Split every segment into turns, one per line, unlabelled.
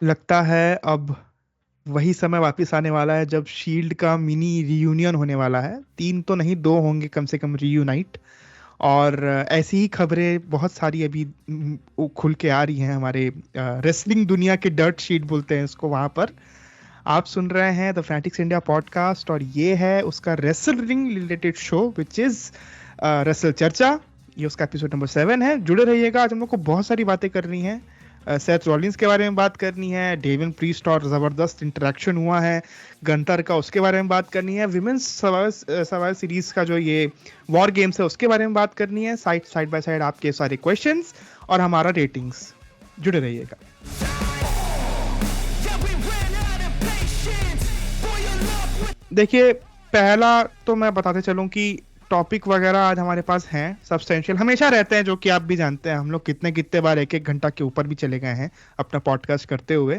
लगता है अब वही समय वापस आने वाला है जब शील्ड का मिनी रियूनियन होने वाला है। 3 तो नहीं, 2 होंगे कम से कम रियूनाइट। और ऐसी ही खबरें बहुत सारी अभी वो खुल के आ रही हैं हमारे रेसलिंग दुनिया के डर्ट शीट बोलते हैं इसको वहां पर। आप सुन रहे हैं द फैनेटिक्स इंडिया पॉडकास्ट और ये है उसका wrestling related show which is wrestle चर्चा। ये उसका एपिसोड नंबर 7 है। जुड़े रहिएगा, आज हम लोग को बहुत सारी बातें करनी है। सेथ रॉलिंस के बारे में बात करनी है, डेविन प्रीस्ट और जबरदस्त इंटरेक्शन हुआ है गंतर का, उसके बारे में बात करनी है, विमेंस सर्वाइवल सीरीज का जो ये वॉर गेम्स है उसके बारे में बात करनी है, साइड बाय साइड आपके सारे क्वेश्चंस और हमारा रेटिंग्स। जुड़े रहिएगा। देखिए, पहला तो मैं बताते चलूं कि टॉपिक वगैरह आज हमारे पास हैं, सब्सटेंशियल हमेशा रहते हैं, जो कि आप भी जानते हैं। हम लोग कितने बार एक एक घंटा के ऊपर भी चले गए हैं अपना पॉडकास्ट करते हुए।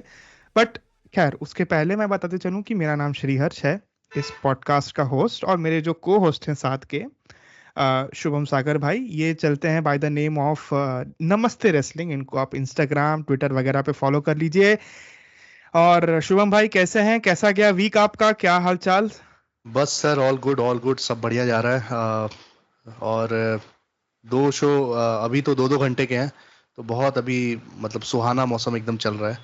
बट खैर, उसके पहले मैं बताते चलूं कि मेरा नाम श्रीहर्ष है, इस पॉडकास्ट का होस्ट, और मेरे जो को होस्ट हैं साथ के शुभम सागर भाई। ये चलते हैं बाय द नेम ऑफ नमस्ते रेसलिंग। इनको आप इंस्टाग्राम ट्विटर वगैरह पे फॉलो कर लीजिए। और शुभम भाई कैसे हैं, कैसा गया वीक आपका, क्या हाल चाल?
बस सर, ऑल गुड, सब बढ़िया जा रहा है। और दो शो अभी तो 2-2 घंटे के हैं, तो बहुत अभी मतलब सुहाना मौसम एकदम चल रहा है।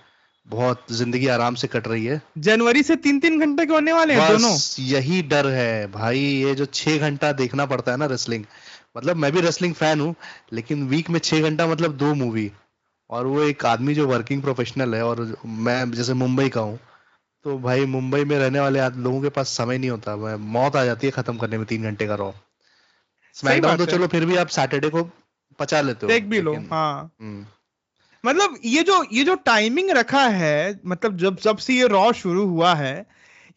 बहुत जिंदगी आराम से कट रही है।
जनवरी से 3-3 घंटे के होने वाले हैं दोनों।
बस यही डर है भाई, ये जो 6 घंटा देखना पड़ता है ना रेसलिंग। मतलब मैं भी रेसलिंग फैन हूँ, लेकिन वीक में 6 घंटा मतलब 2 मूवी। और वो एक आदमी जो वर्किंग प्रोफेशनल है, और मैं जैसे मुंबई का हूँ, तो भाई मुंबई में रहने वाले लोगों के पास समय नहीं होता। मौत आ जाती है खत्म करने में 3 घंटे का रॉ।
सही
स्मैकडाउन तो
बात है,
चलो फिर भी आप सैटरडे को पचा लेते हो,
देख भी लो।
लेकिन
हाँ, मतलब ये जो टाइमिंग रखा है, मतलब जब जब से ये रॉ शुरू हुआ है,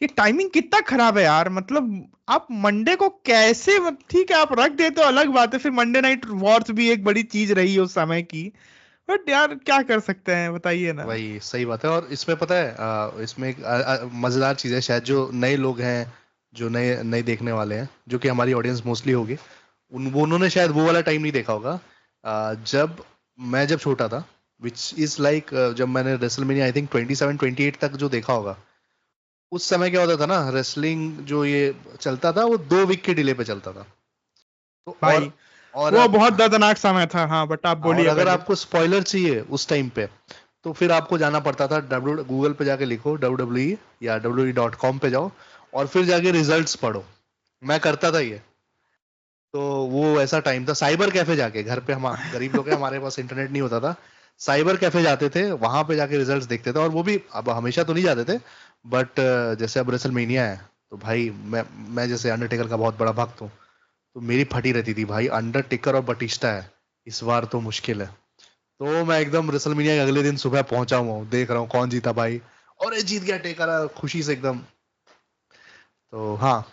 ये टाइमिंग कितना खराब है यार। मतलब आप मंडे को कैसे, ठीक है आप रख देते हो अलग बात है, फिर मंडे नाइट वॉर्स भी एक बड़ी चीज रही है उस समय की। बट यार क्या कर सकते हैं, बताइए ना।
वही सही बात है। और इसमें पता है, इसमें एक मजेदार चीज है, शायद जो नए लोग हैं, जो नए नए देखने वाले हैं, जो कि हमारी ऑडियंस मोस्टली होगी, उन्होंने शायद वो वाला टाइम नहीं देखा होगा। जब छोटा था, विच इज लाइक, जब मैंने रेसलमेनिया आई थिंक 27-28 तक जो देखा होगा, उस समय क्या होता था ना, रेसलिंग जो ये चलता था वो 2 वीक के डिले पे चलता था। तो
भाई
और
वो
अब
बहुत दर्दनाक समय था। हाँ, बट आप
और
बोलिए
अगर
पहले।
आपको स्पॉइलर चाहिए उस टाइम पे, तो फिर आपको जाना पड़ता था गूगल पे जाके लिखो WWE या WWE.com पे जाओ, और फिर जाके रिजल्ट्स पढ़ो। मैं करता था ये। तो वो ऐसा टाइम था, साइबर कैफे जाके, घर पे हम गरीब लोग हैं, हमारे पास इंटरनेट नहीं होता था। साइबर कैफे जाते थे, वहां पे जाके रिजल्ट्स देखते थे। और वो भी अब हमेशा तो नहीं जाते थे, बट जैसे अब रेसलमेनिया है, तो भाई मैं जैसे अंडरटेकर का बहुत बड़ा भक्त हूँ, तो मेरी फटी रहती थी भाई, अंडरटेकर और बटिस्टा है, इस बार तो मुश्किल है। तो मैं एकदम रेसलमेनिया के अगले दिन सुबह पहुंचा हुआ हूँ, देख रहा हूँ कौन जीता भाई, और ये जीत गया टेकर, खुशी से एकदम। तो हाँ,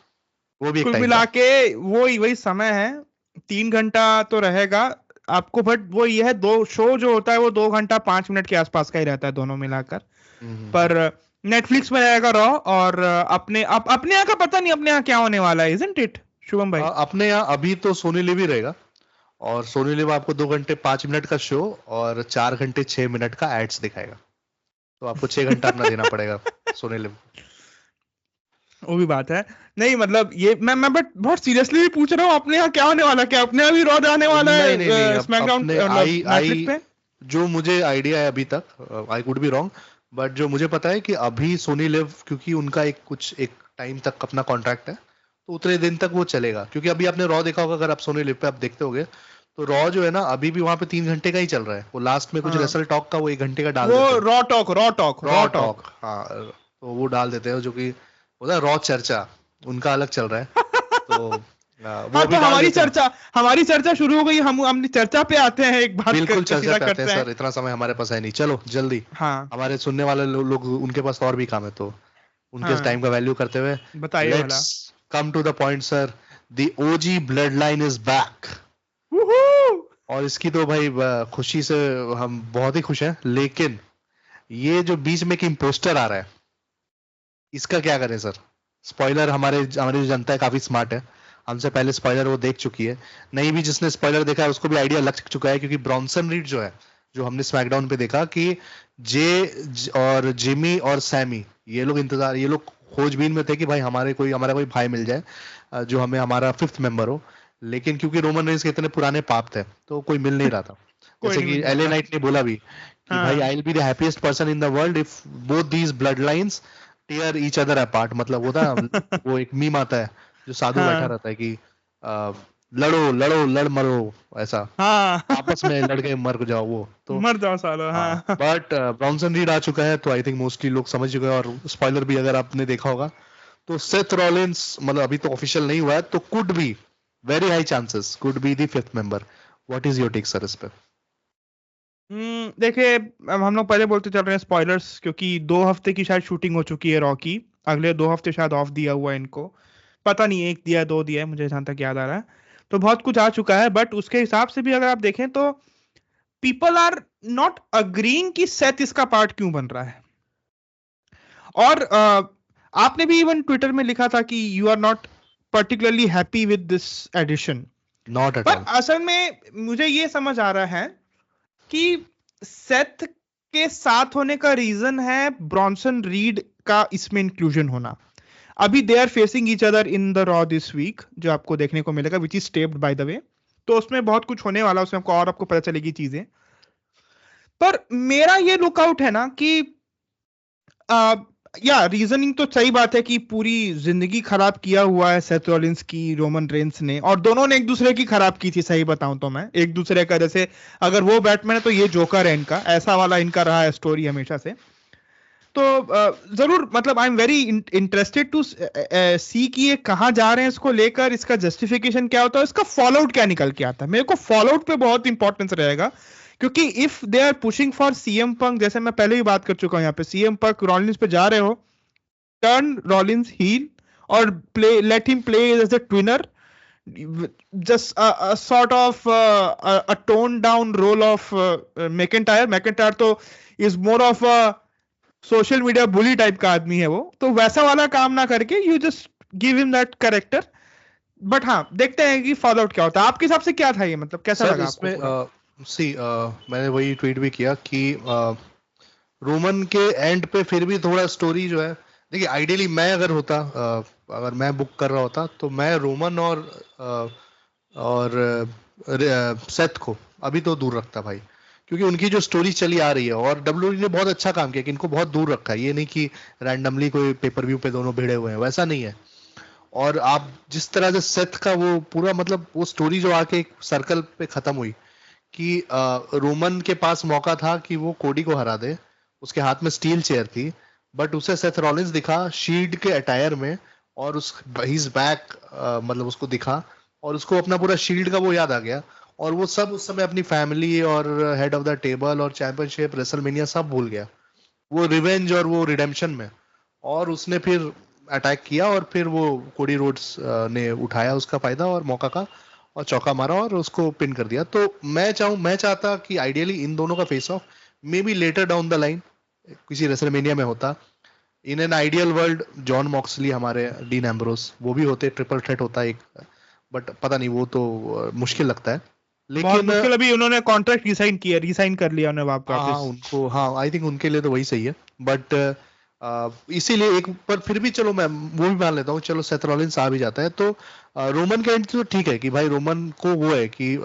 वो भी एक
कुल
टाइम
मिला
था।
के वही वही समय है। 3 घंटा तो रहेगा आपको, बट वो ये है, दो शो जो होता है वो 2 घंटा 5 मिनट के आसपास का ही रहता है दोनों मिलाकर।
हम्म।
पर नेटफ्लिक्स में रहेगा रॉ। और अपने यहाँ का पता नहीं, अपने यहाँ क्या होने वाला है, इजंट इट शुभम भाई?
अपने यहाँ अभी तो सोनी लिव ही रहेगा। और सोनी लिव आपको 2 घंटे 5 मिनट का शो और 4 घंटे 6 मिनट का एड्स दिखाएगा। तो आपको 6 घंटा अपना देना पड़ेगा सोनी लिव।
वो भी बात है। नहीं मतलब ये मैं बट बहुत सीरियसली भी पूछ रहा हूँ, अपने यहाँ क्या होने वाला है? क्या अपने यहाँ भी रॉ आने वाला
नहीं नहीं नहीं,
है
अब
स्मैकडाउन
अपने
मतलब
आई
नेटफ्लिक्स
आई
पे?
जो मुझे आइडिया है अभी तक, I could be wrong, but जो मुझे पता है कि अभी सोनी लिव, क्योंकि उनका एक टाइम तक अपना कॉन्ट्रैक्ट है, तो उतने दिन तक वो चलेगा। क्योंकि अभी आपने रॉ देखा होगा, अगर आप सोनी लिव पे आप देखते होगे, तो रॉ जो है ना, अभी भी वहां पे 3 घंटे का ही चल रहा है। वो लास्ट में कुछ
हाँ,
रेसल टॉक का वो 1 घंटे का डाल
वो
देते हैं,
raw talk, raw talk,
raw
raw
talk.
Talk.
हाँ, तो वो डाल देते हैं, जो कि होता है रॉ चर्चा, उनका अलग चल रहा है। तो वो
हाँ,
अभी
तो
डाल देते हैं।
हमारी चर्चा शुरू हो गई। हम अपनी चर्चा पे आते हैं, एक बात
बिल्कुल चर्चा
सीधा
पे आते हैं
करते हैं।
सर, इतना समय हमारे पास है नहीं। चलो जल्दी,
हाँ
हमारे सुनने वाले लोग, उनके पास और भी काम है, तो उनके
हाँ,
टाइम का वैल्यू करते हुए,
बताइए
लेट्स
भला।
Come to the point sir. The OG bloodline is back.
Woohoo!
और इसकी तो भाई खुशी से हम बहुत ही खुश हैं, लेकिन ये जो बीच में एक इम्पोस्टर आ रहा है, इसका क्या करें सर? स्पॉइलर, हमारी जो जनता है काफी स्मार्ट है, हमसे पहले स्पॉइलर वो देख चुकी है। नहीं भी जिसने स्पॉइलर देखा है उसको भी आइडिया लग चुका है, क्योंकि ब्रॉन्सन रीड जो है, जो हमने स्मैकडाउन पे देखा कि और जिमी और सैमी ये लोग खोजबीन में थे कि भाई हमारा कोई भाई मिल जाए जो हमें हमारा 5th मेंबर हो, लेकिन क्योंकि रोमन रेंस के इतने पुराने पाप थे तो कोई मिल नहीं रहा था।
कोई
जैसे
नहीं
कि
मिल
एलए
सकता।
नाइट ने बोला भी कि भाई
हाँ
I will be the happiest person in the world if both these bloodlines tear each other apart. मतलब होता है वो एक मीम आता है जो साधु बैठा
हाँ
रहता है कि लड़ो लड़ो लड़ मरो, ऐसा
हाँ
आपस में लड़के मर जाओ वो तो।
मर जाओ सालो।
हाँ
हाँ
बट ब्रॉन्सन रीड आ चुका है तो आई थिंक मोस्टली लोग समझ चुके हैं, और स्पॉइलर भी अगर आपने देखा होगा तो सेथ रॉलिंस मतलब अभी तो ऑफिशियल नहीं हुआ है तो could be very high chances could be the 5th member. What is your take sir इस पे?
देखिए, अब हम लोग पहले बोलते चल रहे हैं स्पॉयलर्स, क्योंकि 2 हफ्ते की शायद शूटिंग हो चुकी है रॉ की। अगले 2 हफ्ते शायद ऑफ दिया हुआ है इनको, पता नहीं, एक दिया दो दिया है, मुझे जहां तक याद आ रहा है। तो बहुत कुछ आ चुका है, बट उसके हिसाब से भी अगर आप देखें तो पीपल आर नॉट अग्रीइंग कि सेथ इसका पार्ट क्यों बन रहा है। और आपने भी इवन ट्विटर में लिखा था कि you are not particularly happy with this edition.
Not at
पर
ऑल।
असल में मुझे ये समझ आ रहा है कि सेथ के साथ होने का रीजन है ब्रॉन्सन रीड का इसमें इंक्लूजन होना। अभी they are facing each other in the Raw this week, जो आपको देखने को मिलेगा, which is taped by the way. तो उसमें बहुत कुछ होने वाला है, उसमें आपको पता चलेगी चीजें। पर मेरा ये लुकआउट है ना कि आ, या रीजनिंग तो सही बात है कि पूरी जिंदगी खराब किया हुआ है सेथ रॉलिंस की रोमन रेंस ने, और दोनों ने एक दूसरे की खराब की थी, सही बताऊं तो मैं एक दूसरे का, जैसे अगर वो बैटमैन है तो ये जोकर है इनका, ऐसा वाला इनका रहा है स्टोरी हमेशा से। तो जरूर, मतलब I am very interested to see कि ये कहाँ जा रहे हैं इसको लेकर, इसका जस्टिफिकेशन क्या होता है, इसका फॉल आउट क्या निकल के आता है। मेरे को फॉल आउट पे बहुत इंपॉर्टेंस रहेगा, क्योंकि if they are pushing for CM Punk, जैसे मैं पहले ही बात कर चुका हूं यहाँ पे, सीएम पंक रॉलिंस पे जा रहे हो, टर्न रॉलिंस हील और play, let him play as the tweener, just a sort of a toned down role of McIntyre. McIntyre तो is more of a social media bully type का आदमी है वो, तो वैसा वाला काम ना करके you just give him that character. But हाँ, देखते हैं कि फॉलो आउट क्या होता है। आपके हिसाब से क्या था ये, मतलब कैसा
सर
लगा आपको
इसमें
पूरा?
मैंने वही ट्वीट भी किया कि रोमन के एंड पे फिर भी थोड़ा स्टोरी जो है, देखिए आइडियली मैं अगर होता अगर मैं बुक कर रहा होता तो मैं रोमन और सेथ को अभी तो दूर रखता भाई, क्योंकि उनकी जो स्टोरी चली आ रही है और डब्ल्यूडब्ल्यूई ने बहुत अच्छा काम किया कि इनको बहुत दूर रखा है। ये नहीं कि रैंडमली कोई पेपर व्यू पे दोनों भिड़े हुए हैं, वैसा नहीं है। और आप जिस तरह से सेथ का वो पूरा मतलब वो स्टोरी जो आके एक सर्कल पे खत्म हुई कि रोमन के पास मौका था कि वो कोडी को हरा दे, उसके हाथ में स्टील चेयर थी, बट उसे सेथ रॉलिंस दिखा शील्ड के अटायर में, और उस हिज बैक मतलब उसको दिखा और उसको अपना पूरा शील्ड का वो याद आ गया, और वो सब उस समय अपनी फैमिली और हेड ऑफ द टेबल और चैंपियनशिप रेसलमेनिया सब भूल गया, वो रिवेंज और वो रिडेम्पशन में। और उसने फिर अटैक किया और फिर वो कोडी रोड्स ने उठाया उसका फायदा और मौका का और चौका मारा और उसको पिन कर दिया। तो मैं चाहता कि आइडियली इन दोनों का face off may be later down the line किसी रेसलमेनिया में होता। In an ideal world Jon Moxley, हमारे डीन एम्ब्रोस, वो भी होते, ट्रिपल थ्रेट होता एक, बट पता नहीं, वो तो मुश्किल लगता है।
बहुत
लेकिन
मुश्किल, अभी उन्होंने कॉन्ट्रैक्ट रिसाइन कर लिया उन्हें
हाँ
वापस।
उनको, हाँ आई थिंक उनके लिए तो वही सही है। बट इसीलिए एक पर फिर भी चलो मैं वो भी मान लेता हूँ, चलो सेथ रॉलिंस आ भी जाता है तो रोमन के एंड तो ठीक है कि भाई रोमन को वो है कि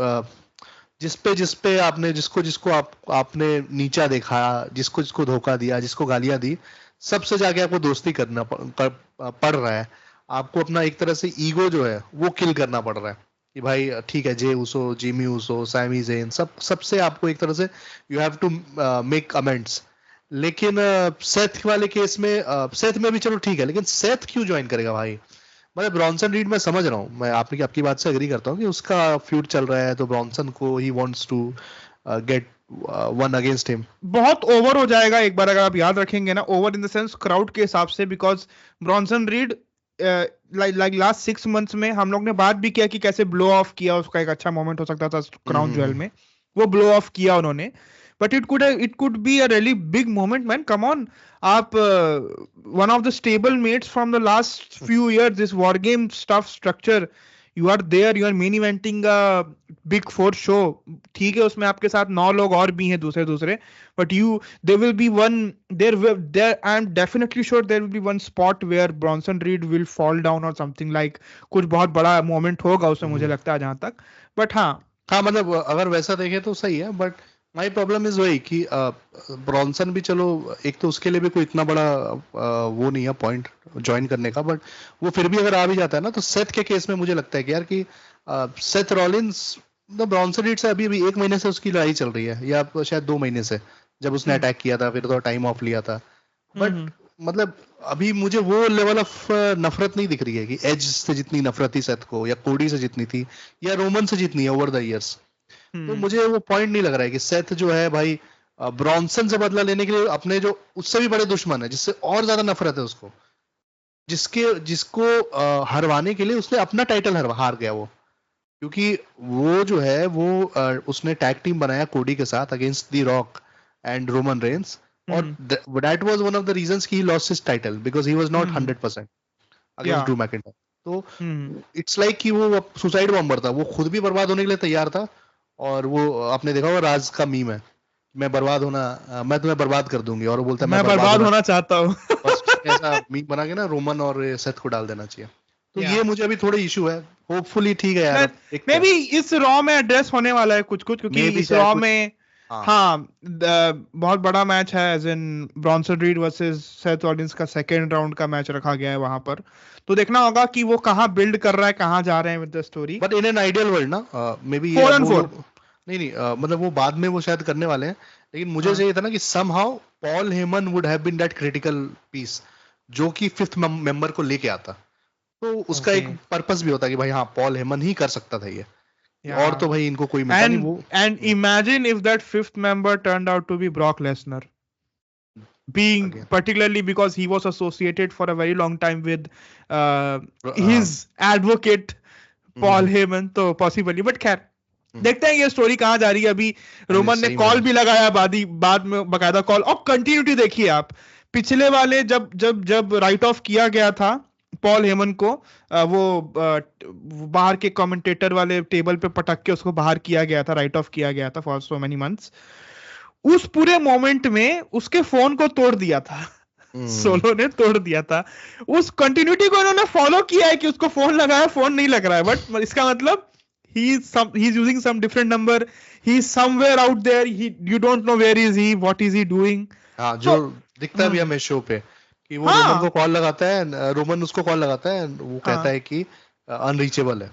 जिस पे आपने जिसको जिसको आपने नीचा देखा, जिसको जिसको धोखा दिया, जिसको गालियां दी, सबसे जाके आपको दोस्ती करना पड़ रहा है। आपको अपना एक तरह से ईगो जो है वो किल करना पड़ रहा है कि भाई ठीक है, जे उसो, जिमी उसो, सैमी जेन, सबसे आपको एक तरह से you have to make amends. लेकिन सेथ वाले केस में सेथ में भी चलो ठीक है, लेकिन सेथ क्यों ज्वाइन करेगा भाई? मतलब ब्रॉन्सन रीड मैं समझ रहा हूँ, मैं आपकी बात से एग्री करता हूँ कि उसका फ्यूड चल रहा है तो ब्रॉन्सन को ही wants to get one against him.
बहुत ओवर हो जाएगा एक बार, अगर आप याद रखेंगे ना, over in the sense crowd के हिसाब से, because Bronson Reed like last 6 months में हम लोग ने बात भी किया कि कैसे ब्लो ऑफ किया, उसका एक अच्छा मोमेंट हो सकता था क्राउन ज्वेल में, वो ब्लो ऑफ किया उन्होंने। But it could be a really big moment man, come on. आप one of the stable mates from the last few years, this war game stuff structure, you are there, you are main eventing big 4 show, ठीक है, उसमें आपके साथ 9 लोग और भी हैं दूसरे, but you there will be one, there I am definitely sure there will be one spot where Bronson Reed will fall down और समथिंग लाइक, कुछ बहुत बड़ा मोमेंट होगा उसमें मुझे लगता है जहां तक, बट हाँ
मतलब अगर वैसा देखे तो सही है, बट माई प्रॉब्लम इज वही कि ब्रॉन्सन भी चलो, एक तो उसके लिए भी कोई इतना बड़ा वो नहीं है पॉइंट ज्वाइन करने का, बट वो फिर भी अगर आ भी जाता है ना, तो सेथ के केस में मुझे लगता है कि यार कि सेथ रॉलिंस ब्रॉन्सन रीड से अभी 1 महीने से उसकी लड़ाई चल रही है, या शायद 2 महीने से, जब उसने अटैक किया था, फिर तो टाइम ऑफ लिया था, बट मतलब अभी मुझे वो लेवल ऑफ नफरत नहीं दिख रही है कि एज से जितनी नफरत थी सेथ को, या कोडी से जितनी थी, या रोमन से जितनी है ओवर द इयर्स। तो मुझे वो पॉइंट नहीं लग रहा है कि सेथ जो है भाई ब्रॉन्सन से बदला लेने के लिए अपने जो उससे भी बड़े दुश्मन है, जिससे और ज्यादा नफरत है उसको, जिसको हरवाने के लिए उसने अपना टाइटल हार गया वो, क्योंकि वो जो है वो उसने टैग टीम बनाया कोडी के साथ against the rock and Roman Reigns, और that was one of the reasons he lost his title because he was not 100% against Drew McIntyre. तो it's like कि वो सुसाइड बॉम्बर था, वो खुद भी बर्बाद होने के लिए तैयार था, और वो आपने देखा होगा राज का मीम है, मैं तुम्हें बर्बाद कर दूंगी, और वो बोलता है
मैं बर्बाद होना चाहता हूँ।
बस ऐसा मीम बना के ना रोमन और सेथ को डाल देना चाहिए। तो ये मुझे अभी थोड़ा इशू है, होपफुली ठीक है यार,
मे बी इस रॉ में एड्रेस होने वाला है कुछ क्योंकि इस रॉ में बहुत बड़ा मैच है, as in Bronson Reed versus Seth Rollins का सेकंड राउंड का मैच रखा गया है वहां पर, तो देखना होगा कि वो कहाँ बिल्ड कर रहा है, कहाँ जा रहे हैं with the story.
But in an ideal world ना, मे बी
4-4
नहीं मतलब वो बाद में वो शायद करने वाले हैं, लेकिन मुझे चाहिए था ना कि somehow Paul Heyman would have been that critical piece जो कि 5th मेंबर को लेके आता, तो उसका एक पर्पस भी होता कि भाई हाँ पॉल हेमन ही कर सकता था ये, और तो भाई इनको कोई मिलता नहीं वो।
And imagine if that 5th member turned out to be Brock Lesnar, being particularly because he was associated for a very long time with his advocate Paul Heyman, तो possibly, but खैर देखते हैं ये स्टोरी कहाँ जा रही है। अभी रोमन ने कॉल भी लगाया बाद में बकायदा कॉल, और कंटिन्यूटी देखिए आप, पिछले वाले जब राइट ऑफ किया गया था पॉल हेमन को, वो बाहर के कमेंटेटर वाले टेबल पे पटक के उसको बाहर किया गया था, राइट ऑफ किया गया था फॉर सो मेनी मंथ्स, उस पूरे मोमेंट में उसके फोन को तोड़ दिया था, सोलो ने तोड़ दिया था। उस कंटिन्यूटी को इन्होंने फॉलो किया है कि उसको फोन लगाया, फोन नहीं लग रहा है, बट इसका मतलब he's using some different number, he's somewhere out there, you don't know where is he, what is he doing।
जो दिखता भी हमें शो पे कि वो रोमन को कॉल लगाता है, रोमन उसको कॉल लगाता है, वो कहता है कि अनरीचेबल है,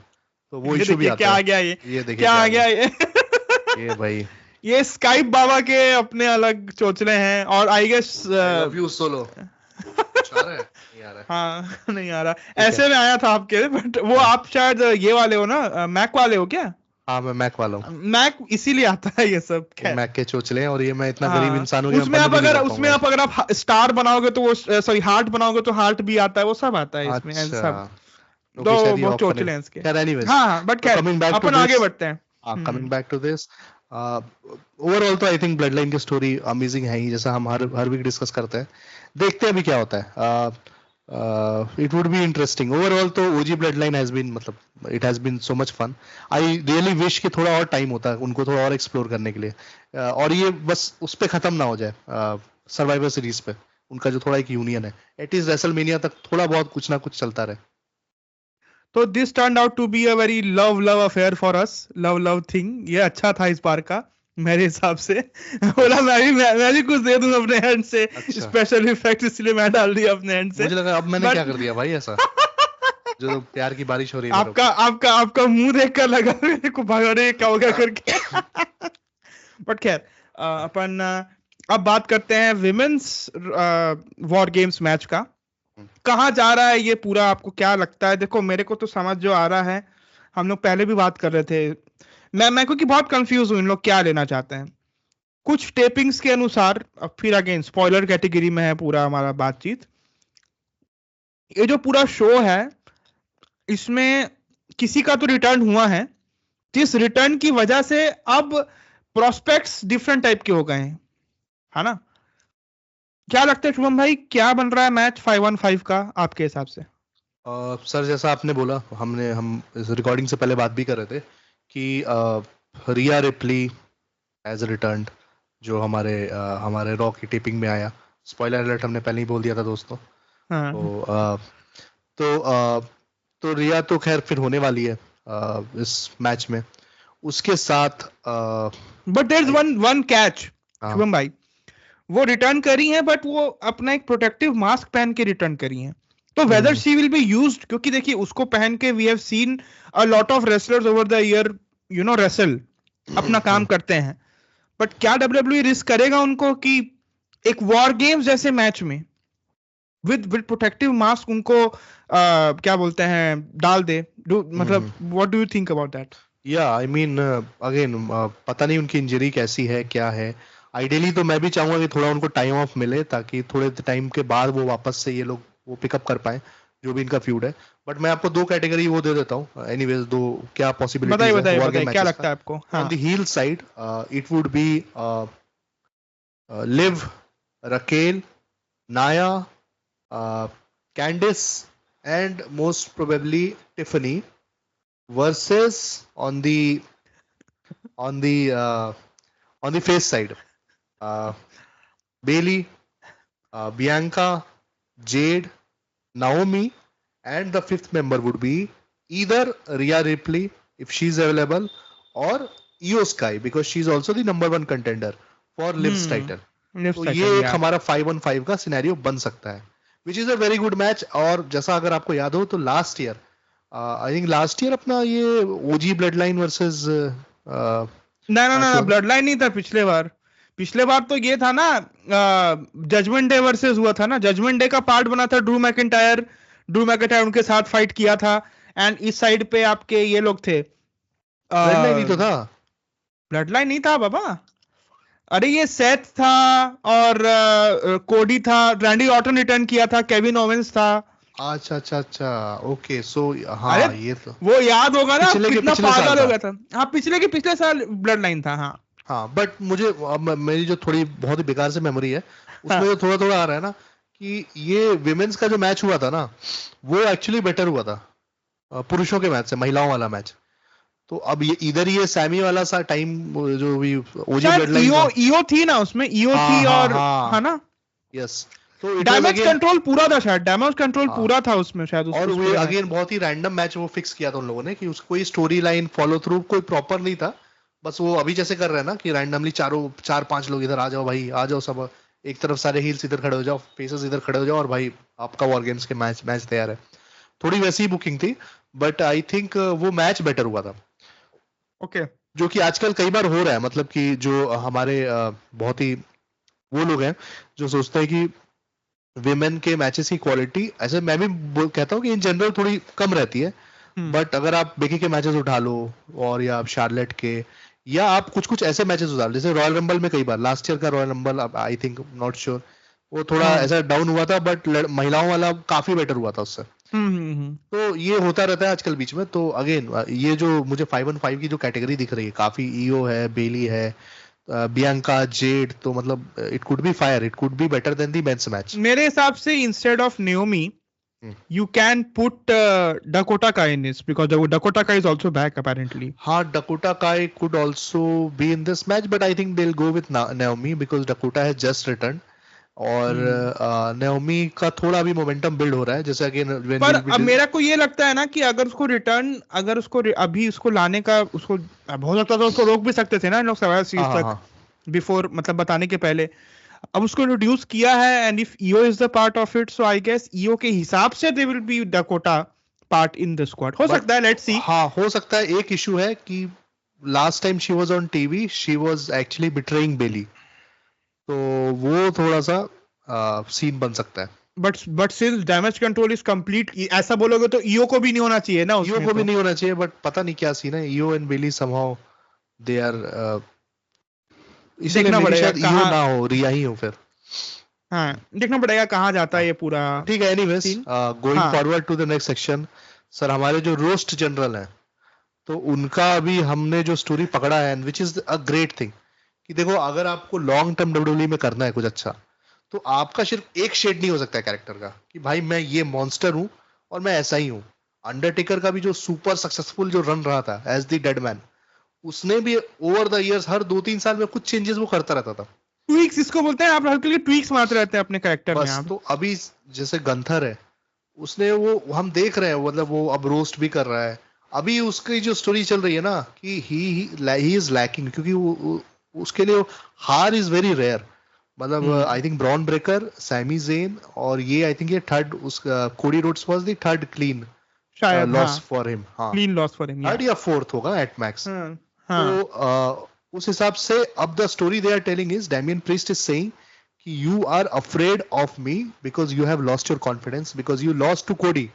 तो वो इशू भी आता है।
क्या आ गया ये देखिए क्या आ गया
ये भाई
ये स्काइप बाबा के अपने अलग चोचले हैं, और आई गेस
व्यू सोलो
हाँ नहीं आ रहा, ऐसे में आया था आपके, बट वो आप शायद ये वाले हो ना, मैक वाले हो क्या?
हाँ मैं मैक वाला हूँ,
मैक इसीलिए आता है ये सब,
मैक के चोचले हैं, और ये मैं इतना गरीब इंसान हूँ,
उसमें आप अगर आप स्टार बनाओगे तो वो सॉरी हार्ट बनाओगे तो हार्ट भी आता है, वो सब आता है इसमें, सब तो बहुत चोचले हैं इसके। हाँ बट अपन आगे बढ़ते हैं।
Coming back to this, overall तो आई थिंक ब्लड लाइन की स्टोरी अमेजिंग है ही, जैसा हम हर वीक डिस्कस करते हैं, देखते हैं अभी क्या होता है। It would be interesting overall। तो OG Bloodline has been मतलब it has been so much fun। I really wish कि थोड़ा और टाइम होता उनको थोड़ा और एक्सप्लोर करने के लिए, और ये बस उस पे खत्म ना हो जाए सर्वाइवर सीरीज पे, उनका जो थोड़ा एक यूनियन है, एटलीस्ट रेसलमेनिया तक थोड़ा बहुत कुछ ना कुछ चलता रहे।
तो this turned out to be a very love affair for us, love thing, ये अच्छा था इस बार का मेरे हिसाब से। बोला मैं भी कुछ दे दूं अपने हैंड से, स्पेशल इफेक्ट इसलिए मैं डाल दिया अपने हैंड से।
मुझे लगा अब मैंने क्या कर दिया भाई ऐसा जो प्यार की बारिश हो रही है।
आपका मुंह देखकर लगा मेरे को भाई अरे क्या हो गया करके। बट खैर अपन अब बात करते हैं विमेंस वॉर गेम्स मैच का, कहाँ जा रहा है ये पूरा, आपको क्या लगता है? देखो मेरे को तो समझ जो आ रहा है, हम लोग पहले भी बात कर रहे थे, मैं क्योंकि बहुत कंफ्यूज हूं इन लोग क्या लेना चाहते हैं। कुछ टेपिंग्स के अनुसार, अब फिर अगेन स्पॉइलर कैटेगरी में है पूरा हमारा बातचीत, ये जो पूरा शो है इसमें किसी का तो रिटर्न हुआ है, जिस रिटर्न की वजह से अब प्रोस्पेक्ट्स डिफरेंट टाइप के हो गए हैं, है ना? क्या लगता है शुभम भाई, क्या बन रहा है मैच 5-on-5 का आपके हिसाब से?
सर जैसा आपने बोला, हम इस रिकॉर्डिंग से पहले बात भी कर रहे थे कि रिया रिप्ली एज रिटर्न्ड, जो हमारे रॉ की टेपिंग में आया। स्पॉइलर अलर्ट हमने पहले ही बोल दिया था दोस्तों।
हाँ,
तो तो रिया तो खैर फिर होने वाली है इस मैच में। उसके साथ
but there is one catch
हाँ।
शुभम भाई, वो रिटर्न करी हैं बट वो अपना एक प्रोटेक्टिव मास्क पहन के रिटर्न करी हैं, तो whether she will be used, क्योंकि देखिए उसको पहन के we have seen a lot of wrestlers over the year wrestle अपना काम करते हैं, बट क्या डब्ल्यूडब्ल्यूई रिस्क करेगा उनको कि एक वॉर गेम्स जैसे मैच में विद प्रोटेक्टिव मास्क उनको क्या बोलते हैं डाल दे? मतलब what do you think about that?
या आई मीन अगेन पता नहीं उनकी इंजरी कैसी है, क्या है। आइडियली तो मैं भी चाहूंगा कि थोड़ा उनको टाइम ऑफ मिले, ताकि थोड़े टाइम के बाद वो वापस से ये लोग वो पिकअप कर पाए जो भी इनका फ्यूड है। बट मैं आपको दो कैटेगरी वो दे देता हूँ एनीवेज, दो क्या पॉसिबिलिटीज है
बताइए
वॉर
बताइए
गेम
क्या
मैचेस
लगता है आपको?
On the heel side it would be Liv, Raquel, Naia, Candice and most probably Tiffany versus on the on the face side, Bailey, Bianca, Jade, Naomi, and the fifth member would be either Rhea Ripley if she's available, or Io Sky because she's also the number one contender for Liv's title. तो ये एक हमारा 5-on-5 का scenario बन सकता है, which is a very good match। और जैसा अगर आपको याद हो तो लास्ट ईयर आई थिंक अपना ये ओजी ब्लड लाइन वर्सेस
ना ब्लड लाइन नहीं था पिछले बार तो ये था ना, जजमेंट डे वर्सेस हुआ था ना, जजमेंट डे का पार्ट बना था ड्रू मैकिंटायर उनके साथ फाइट किया था, एंड इस साइड पे आपके ये लोग थे।
ब्लड लाइन ही तो था,
ब्लड लाइन नहीं था बाबा, अरे ये सेथ था और कोडी था, रैंडी ऑर्टन रिटर्न किया था, केविन ओवेंस था।
अच्छा ओके सो हाँ ये तो
वो याद होगा ना कितना पागल हो गया था। हाँ पिछले साल ब्लड लाइन था। हाँ
बट मुझे मेरी जो थोड़ी बहुत ही बेकार से मेमोरी है उसमें जो थोड़ा आ रहा है ना कि ये विमेन्स का जो मैच हुआ था ना वो एक्चुअली बेटर हुआ था पुरुषों के मैच से महिलाओं वाला मैच। तो अब ये इधर ये सैमी वाला सा टाइम जो भी ओजी ब्लड लाइन
ईओ थी ना उसमें, ईओ थी और हाँ ना,
यस।
तो डैमेज कंट्रोल पूरा था शायद, डैमेज कंट्रोल पूरा था उसमें शायद।
और वो अगेन बहुत ही रैंडम मैच वो फिक्स किया था उन लोगों ने कि उसको कोई स्टोरी लाइन फॉलो थ्रू कोई प्रॉपर नहीं था, बस वो अभी जैसे कर रहे हैं ना कि रैंडमली 4-5 लोग इधर आ जाओ भाई, आ जाओ सब एक तरफ, सारे हील्स इधर खड़े हो जाओ, फेसेस इधर खड़े हो जाओ और भाई आपका वॉर गेम्स के मैच तैयार है। थोड़ी वैसी ही बुकिंग थी, बट आई थिंक वो मैच बेटर हुआ था।
ओके
जो कि आजकल कई बार हो रहा है, मतलब कि जो हमारे बहुत ही वो लोग हैं जो सोचते हैं कि विमेन के मैचेस की क्वालिटी, ऐसे मैं भी कहता हूँ कि इन जनरल थोड़ी कम रहती है, बट अगर आप बेकी के मैचेस उठा लो और या आप शार्लेट के, या आप कुछ ऐसे मैचेस उठा लो जैसे रॉयल रंबल में, कई बार लास्ट ईयर का royal rumble I think not sure वो थोड़ा ऐसा डाउन हुआ था, बट महिलाओं वाला काफी बेटर हुआ था उससे। तो ये होता रहता है आजकल बीच में। तो अगेन ये जो मुझे 5-on-5 की जो कैटेगरी दिख रही है, काफी ईओ है, बेली है, बियांका, जेड, तो मतलब it could be fire, it could be better than the men's match.
मेरे हिसाब से instead of Naomi you can put Dakota Kai in this because Dakota Kai is also back apparently.
हाँ, Dakota Kai could also be in this match, but I think they'll go with Naomi because Dakota has just returned और Naomi का थोड़ा भी momentum build हो रहा है जैसे again.
पर अब मेरा को ये लगता है ना कि अगर उसको अभी उसको लाने का उसको हो सकता था, उसको रोक भी सकते थे ना लोग सर्वाइवर सीरीज तक बिफोर, मतलब बताने के पहले। अब उसको इंट्रोड्यूस किया है and if Iyo is the part of it, so I guess Iyo के हिसाब से they will be Dakota part in the squad. हो सकता है, लेट्स सी।
हाँ हो सकता है। एक इशू है कि last time she was on TV she was actually betraying Bayley, तो वो थोड़ा सा सीन बन सकता है।
But since damage control is complete, ऐसा बोलोगे तो ईओ को भी नहीं होना चाहिए ना,
ईओ को भी नहीं होना चाहिए, बट पता नहीं क्या सीन है। Iyo and Bayley somehow they are,
देखना पड़ेगा
कहाँ ना हो, रिया ही हो फिर।
हाँ देखना पड़ेगा कहाँ जाता है ये पूरा।
ठीक है, anyways going forward to the next section. Sir हमारे जो रोस्ट जनरल हैं तो उनका अभी हमने जो स्टोरी पकड़ा है, विच इज अ ग्रेट थिंग, कि देखो अगर आपको लॉन्ग टर्म डब्ल्यूडब्ल्यूई में करना है कुछ अच्छा, तो आपका सिर्फ एक शेड नहीं हो सकता है कैरेक्टर का कि भाई मैं ये मॉन्स्टर हूं और मैं ऐसा ही हूँ। अंडरटेकर का भी जो सुपर सक्सेसफुल जो रन रहा था एज द डेड मैन, उसने भी ओवर द इयर्स हर 2-3 साल में कुछ चेंजेस वो करता रहता था।
ट्वीक्स इसको बोलते हैं, आप हल्के हल्के ट्वीक्स मारते रहते हैं अपने कैरेक्टर में
बस
आप।
तो अभी जैसे गंथर है, उसने वो हम देख रहे हैं, मतलब वो अब रोस्ट भी कर रहा है। अभी उसकी जो स्टोरी चल रही है ना कि ही इज लैकिंग, क्योंकि उसके लिए हार इज वेरी रेयर। मतलब I think Braun Breaker, Sami Zayn, और ये आई थिंक ये थर्ड, उसका Cody Rhodes was the third clean
शायद
लॉस
हाँ,
फॉर हिम। हाँ,
क्लीन लॉस फॉर हिम, या
थर्ड या फोर्थ होगा एट मैक्स।
हाँ
तो
हाँ
उस हिसाब से अब the story they are telling is Damian Priest is saying कि you are afraid of me because you have lost your confidence because you lost to कोडी।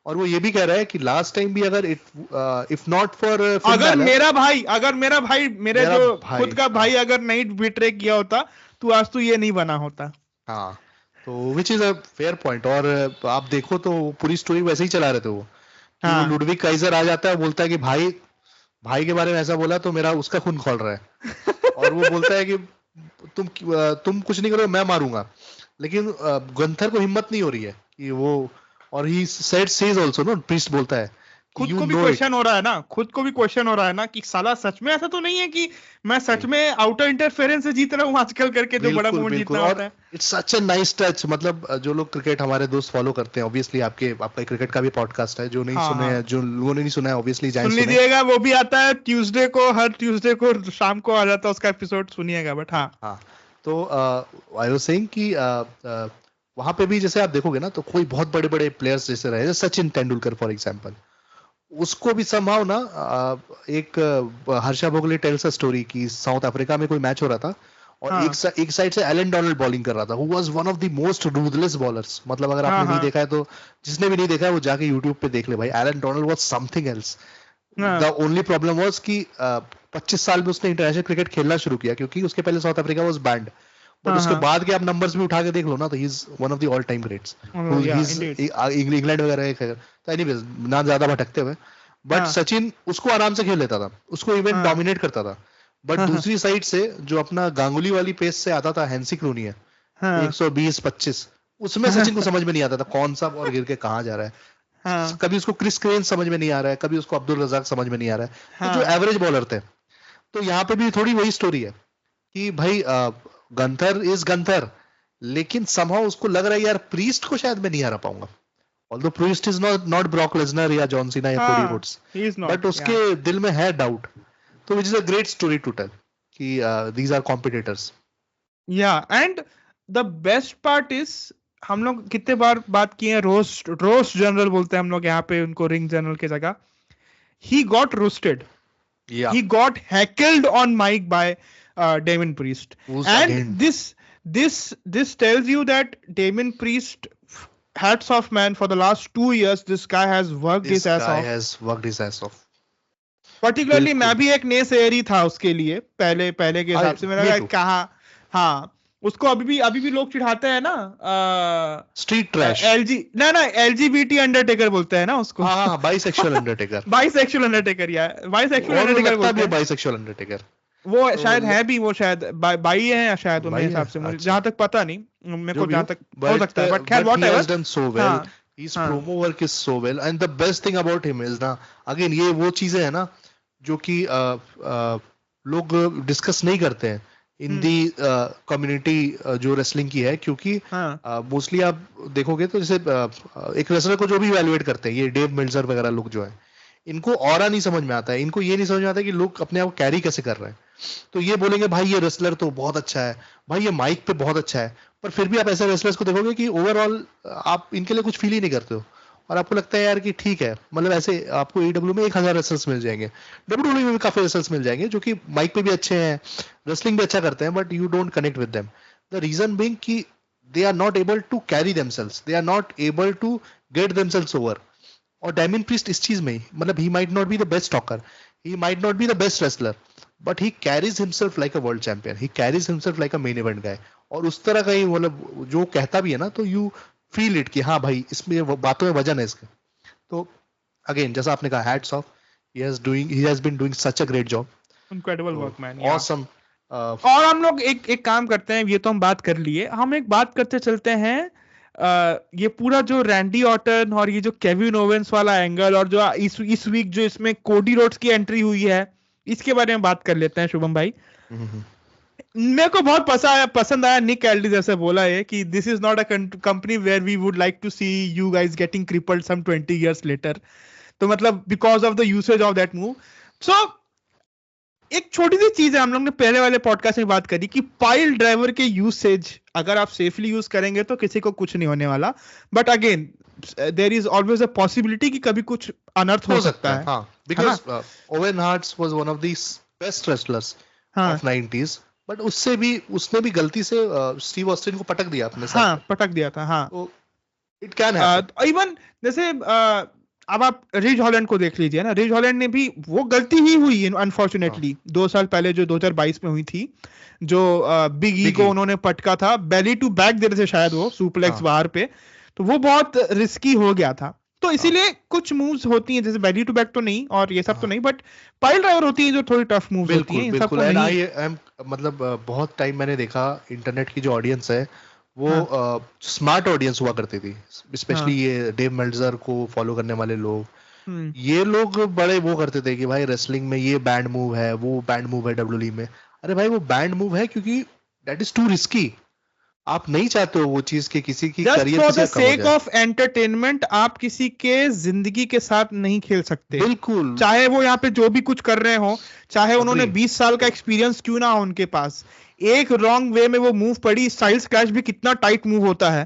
और वो ये भी कह रहा है कि लास्ट टाइम भी अगर इफ नॉट फॉर
अगर मेरा भाई मेरे
मेरा
जो
भाई,
खुद का भाई अगर नहीं बिट्रे किया होता तो आज तो ये नहीं बना होता।
हाँ, तो which is a fair point. और आप देखो तो पूरी स्टोरी वैसे ही चला रहे थे वो, कि वो
हाँ
लुडविग काइजर आ जाता है, बोलता है कि भाई भाई के बारे में ऐसा बोला तो मेरा उसका खून खौल रहा है। और वो बोलता है कि तुम कुछ नहीं करो, मैं मारूंगा। लेकिन गंथर को हिम्मत नहीं हो रही है कि वो, और he said says also no, Priest बोलता है कि
खुद
यू
को भी
नो इट।
क्वेश्चन हो रहा है ना, खुद को भी क्वेश्चन हो रहा है ना कि साला सच में ऐसा तो नहीं है कि मैं सच में आउटर इंटरफेरेंस से जीत रहा हूँ आजकल करके, जो बड़ा
बिल्कुल
मूवमेंट
बिल्कुल।
जीतना
और
होता है।
It's such a nice touch. मतलब जो लोग क्रिकेट हमारे दोस्त फॉलो करते हैं, ऑब्वियसली आपका क्रिकेट का भी पॉडकास्ट है, जो नहीं
हाँ
सुने
हाँ,
हैं, जो लोगों ने नहीं सुना है ऑब्वियसली जाएं
सुन
सुने।
लीजिएगा, वो भी आता है ट्यूसडे को, हर ट्यूसडे को शाम को आ जाता है उसका एपिसोड, सुनिएगा। बट हाँ
हाँ, तो आई वाज सेइंग कि वहां पे भी जैसे आप देखोगे ना, तो कोई बहुत बड़े बड़े प्लेयर्स जैसे रहे, जैसे सचिन तेंदुलकर फॉर एग्जांपल, उसको भी समहाउ ना एक Harsha Bhogle tales a story कि साउथ अफ्रीका में कोई मैच हो रहा था, और
हाँ
एक साइड से एलन डोनाल्ड बॉलिंग कर रहा था, who was one of the most ruthless bowlers. मतलब अगर
हाँ
आपने नहीं
हाँ
देखा है तो, जिसने भी नहीं देखा है वो जाके यूट्यूब पे देख ले भाई, Allan Donald was something else. The
हाँ
ओनली प्रॉब्लम वाज कि 25 साल में उसने इंटरनेशनल क्रिकेट खेलना शुरू किया, क्योंकि उसके पहले south Africa was band. But
हाँ
उसके
हाँ
बाद के आप नंबर्स भी उठा के देख लो ना, तो he is one of the all time greats. He
yeah
is
Indeed.
England वगैरह के। तो एनीवेज, ना ज्यादा भटकते हुए, बट
हाँ
सचिन उसको आराम से खेल लेता था, उसको इवन
हाँ
डोमिनेट करता था। बट
हाँ हाँ
दूसरी साइड से जो अपना गांगुली वाली पेस से आता था, हैंसी क्लूनी है,
हाँ
120-25, उसमें सचिन को समझ में नहीं आता था कौन सा बॉल गिर के कहाँ जा रहा है।
हाँ
कभी उसको क्रिस क्रेन समझ में नहीं आ रहा है, कभी उसको अब्दुल रजाक समझ में नहीं आ रहा है, तो जो
हाँ
एवरेज बॉलर थे। तो यहाँ पे भी थोड़ी वही स्टोरी है कि भाई गंथर इज गंथर, लेकिन समहाउ उसको लग रहा है यार प्रीस्ट को शायद मैं नहीं हरा पाऊंगा। Although Priest is not Brock Lesnar या जॉन सीना या कोडी
हाँ,
Rhodes,
he is
but
not, या
उसके दिल में है डाउट। तो which is a great story to tell कि these are competitors.
And the best part is, हम लोग कितने बार बात किए हैं, रोस्ट रोस्ट जनरल बोलते हैं हम लोग यहाँ पे उनको, रिंग जनरल की जगह। ही गॉट रोस्टेड,
या
he got heckled on mic by Damien Priest,
who's
and
again,
this tells you that Damien Priest, hats off man, for the last 2 years this guy has worked
this
his ass
guy
off.
has worked his ass off.
Particularly मैं
बिल्कुल,
भी एक नेसेरी था उसके लिए, पहले के हिसाब से,
मी
मेरा
टू।
कहा हाँ, उसको अभी भी लोग चिढ़ाते हैं ना,
स्ट्रीट ट्रैश।
एलजी ना एलजीबीटी अंडरटेकर बोलते हैं ना उसको।
हाँ हाँ, बाइसेक्सुअल अंडरटेकर।
बाइसेक्सुअल अंडरटेकर, या बाइसेक्सुअल
और वो
अंडरटेकर
लगता
बोलते
भी है
हैं
बाइसेक्सुअल अंडरटेकर।
वो,
तो
शायद है भी, वो शायद बाई है या शायद वो, मेरे
भाई है,
हिसाब से, मुझे
अच्छा,
जहां तक पता नहीं, मेरे
जो
को
भी
जहां
हो,
तक हो
बट
सकता है, बट खैर
but
what
he has
ever.
Done so well,
हाँ
हिज
हाँ
promo work is so well, and the best thing about him is ना, अगेन ये वो चीजें है ना जो कि लोग डिस्कस नहीं करते हैं इन दी कम्युनिटी जो रेसलिंग की है, क्योंकि
हाँ
मोस्टली आप देखोगे तो जैसे एक रेसलर को जो भी इवैल्यूएट करते हैं, ये डेव मिल्जर वगैरह लोग जो है, इनको ऑरा नहीं समझ में आता है, इनको ये नहीं समझ में आता है कि लोग अपने आप को कैरी कैसे कर रहे हैं। तो ये बोलेंगे भाई ये रेसलर तो बहुत अच्छा है, भाई ये माइक पे बहुत अच्छा है, पर फिर भी आप ऐसे रेसलर्स को देखोगे कि ओवरऑल आप इनके लिए कुछ फील ही नहीं करते हो, और आपको लगता है यार कि ठीक है, मतलब ऐसे आपको AEW में 1000 रेसलर्स मिल जाएंगे, WWE में भी काफी रेसलर्स मिल जाएंगे जो कि माइक पे भी अच्छे हैं, रेसलिंग भी अच्छा करते हैं, but you don't connect with them. The reason being कि they are not able to carry themselves, they are not able to get themselves over. और डैमियन प्रीस्ट इस चीज में, मतलब he might not be the best talker, he might not be the best wrestler, but he carries himself like a world champion, he carries himself like a main event guy. और उस तरह का ही, मतलब जो कहता भी है ना, तो यू फील इट कि हाँ भाई इसमें बातों में वजन है इसके। तो अगेन जैसा आपने कहा, hats off, he has been doing such a great job.
Incredible
तो
वर्क मैन, या
ऑसम।
और हम लोग एक एक काम करते हैं, ये तो हम बात कर लिए, हम एक बात करते चलते हैं ये पूरा जो रैंडी ऑर्टन और ये जो केविन ओवेंस वाला एंगल और जो इस वीक जो इसमें कोडी रोड्स की एंट्री हुई है, इसके बारे में बात कर लेते हैं शुभम भाई। मेरे को बहुत पसंद आया निक एल्डी जैसे बोला है कि this is not a company where we would like to see you guys getting crippled some 20 years later. तो मतलब because of the usage of that move. So एक छोटी सी चीज है, हम लोग ने पहले वाले पॉडकास्ट में बात करी कि पाइल ड्राइवर के यूसेज अगर आप सेफली यूज करेंगे तो किसी को कुछ नहीं होने वाला, but again there is always a possibility कि कभी कुछ अनर्थ हो सकता है।
हाँ, because Owen Harts was one of the best wrestlers of 90s, but उसने भी गलती से स्टीव ऑस्टिन को पटक दिया अपने साथ।
हाँ, पटक दिया था। हाँ,
तो इट कैन हैपन।
इवन जैसे अब आप रिज हॉलैंड को देख लीजिए ना, रिज हॉलैंड ने भी वो गलती ही हुई अनफॉर्चुनेटली 2 साल पहले जो 2022 में हुई थी, जो बिग ई को उन्होंने पटका था, बेली टू बैक दे रहे थे शायद वो सुप्लेक्स बाहर पे, तो वो बहुत रिस्की हो गया था। तो इसीलिए कुछ मूव्स होती हैं जैसे बेली टू बैक तो नहीं और ये सब तो नहीं, बट पाइल ड्राइवर होती है जो थोड़ी टफ मूव्स होती हैं।
बिल्कुल, मतलब बहुत टाइम मैंने देखा इंटरनेट की जो ऑडियंस है वो स्मार्ट ऑडियंस हुआ करती थी, स्पेशली ये डेव मेल्टजर को फॉलो करने वाले लोग। ये लोग बड़े वो करते थे कि भाई रेसलिंग में ये बैंड मूव है, वो बैंड मूव है डब्ल्यूडब्ल्यूई में। अरे भाई वो बैंड मूव है क्योंकि दैट इज टू रिस्की। आप नहीं चाहते हो वो चीज के किसी की career
for the sake of entertainment आप किसी के जिंदगी के साथ नहीं खेल सकते।
बिल्कुल,
चाहे वो यहाँ पे जो भी कुछ कर रहे हो, चाहे उन्होंने 20 साल का एक्सपीरियंस क्यों ना हो उनके पास, एक रॉन्ग वे में वो मूव पड़ी। स्टाइल्स क्लैश भी कितना टाइट मूव होता है।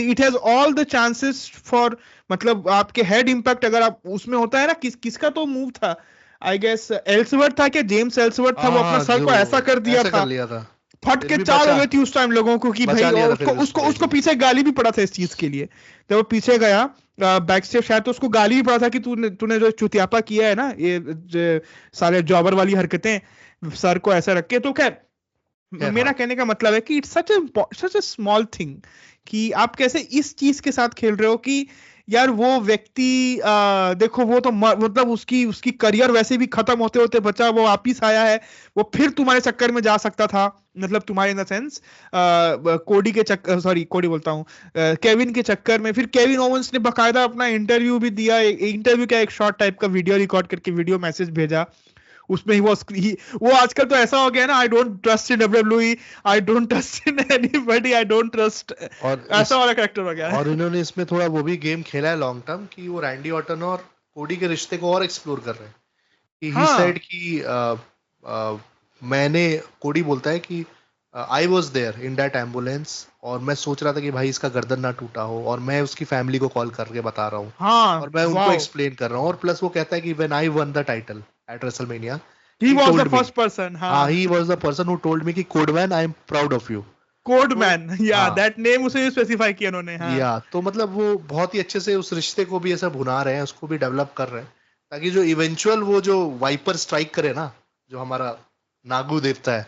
It has all the chances for, मतलब आपके हेड इंपैक्ट अगर आप उसमें होता है ना, किसका तो मूव था, आई गेस एल्सवर्थ था क्या, जेम्स एल्सवर्थ था, वो अपना सर को ऐसा कर दिया था, फट के 4 हो गई थी उस टाइम लोगों को कि भाई, उसको पीछे गाली भी पड़ा था इस चीज के लिए। जब वो पीछे गया बैक स्टेज शायद, तो उसको गाली भी पड़ा था कि तूने जो चुतियापा किया है ना, ये सारे जॉबर वाली हरकतें सर को ऐसा रख के। तो खैर मेरा कहने का मतलब है कि it's such a small thing कि आप कैसे इस चीज के साथ खेल रहे हो कि यार वो व्यक्ति देखो वो तो मतलब उसकी करियर वैसे भी खत्म होते होते बचा, वो वापिस आया है, वो फिर तुम्हारे चक्कर में जा सकता था, मतलब तुम्हारे इन द सेंस कोडी के चक्कर, सॉरी कोडी बोलता हूँ, केविन के चक्कर में। फिर केविन ओवेंस ने बकायदा अपना इंटरव्यू भी दिया, इंटरव्यू का एक शॉर्ट टाइप का वीडियो रिकॉर्ड करके वीडियो मैसेज भेजा, उसमें ही वो आजकल तो ऐसा हो गया ना, I don't trust in WWE, I don't trust in anybody, I don't trust, ऐसा वाला कैरेक्टर हो गया है।
और इन्होंने इसमें थोड़ा वो भी गेम खेला है लॉन्ग टर्म कि वो रैंडी ऑर्टन और कोडी के रिश्ते को और एक्सप्लोर कर रहे हैं। ही सेड कि मैंने, कोडी बोलता है कि I was there in that ambulance और मैं सोच रहा था कि भाई इसका गर्दन ना टूटा हो, और मैं उसकी फैमिली को कॉल करके बता रहा हूँ और मैं उनको एक्सप्लेन कर रहा हूँ। और प्लस वो कहता है कि when I one the title at WrestleMania,
he was the first person.
he was the person who told me कि Codeman, I am proud of you.
Codeman, that name उसे स्पेसिफाई किया उन्होंने।
तो मतलब वो बहुत ही अच्छे से उस रिश्ते को भी ऐसा भुना रहे हैं, उसको भी डेवलप कर रहे हैं, ताकि जो इवेंचुअल वो जो वाइपर स्ट्राइक करे ना, जो हमारा नागू देवता है,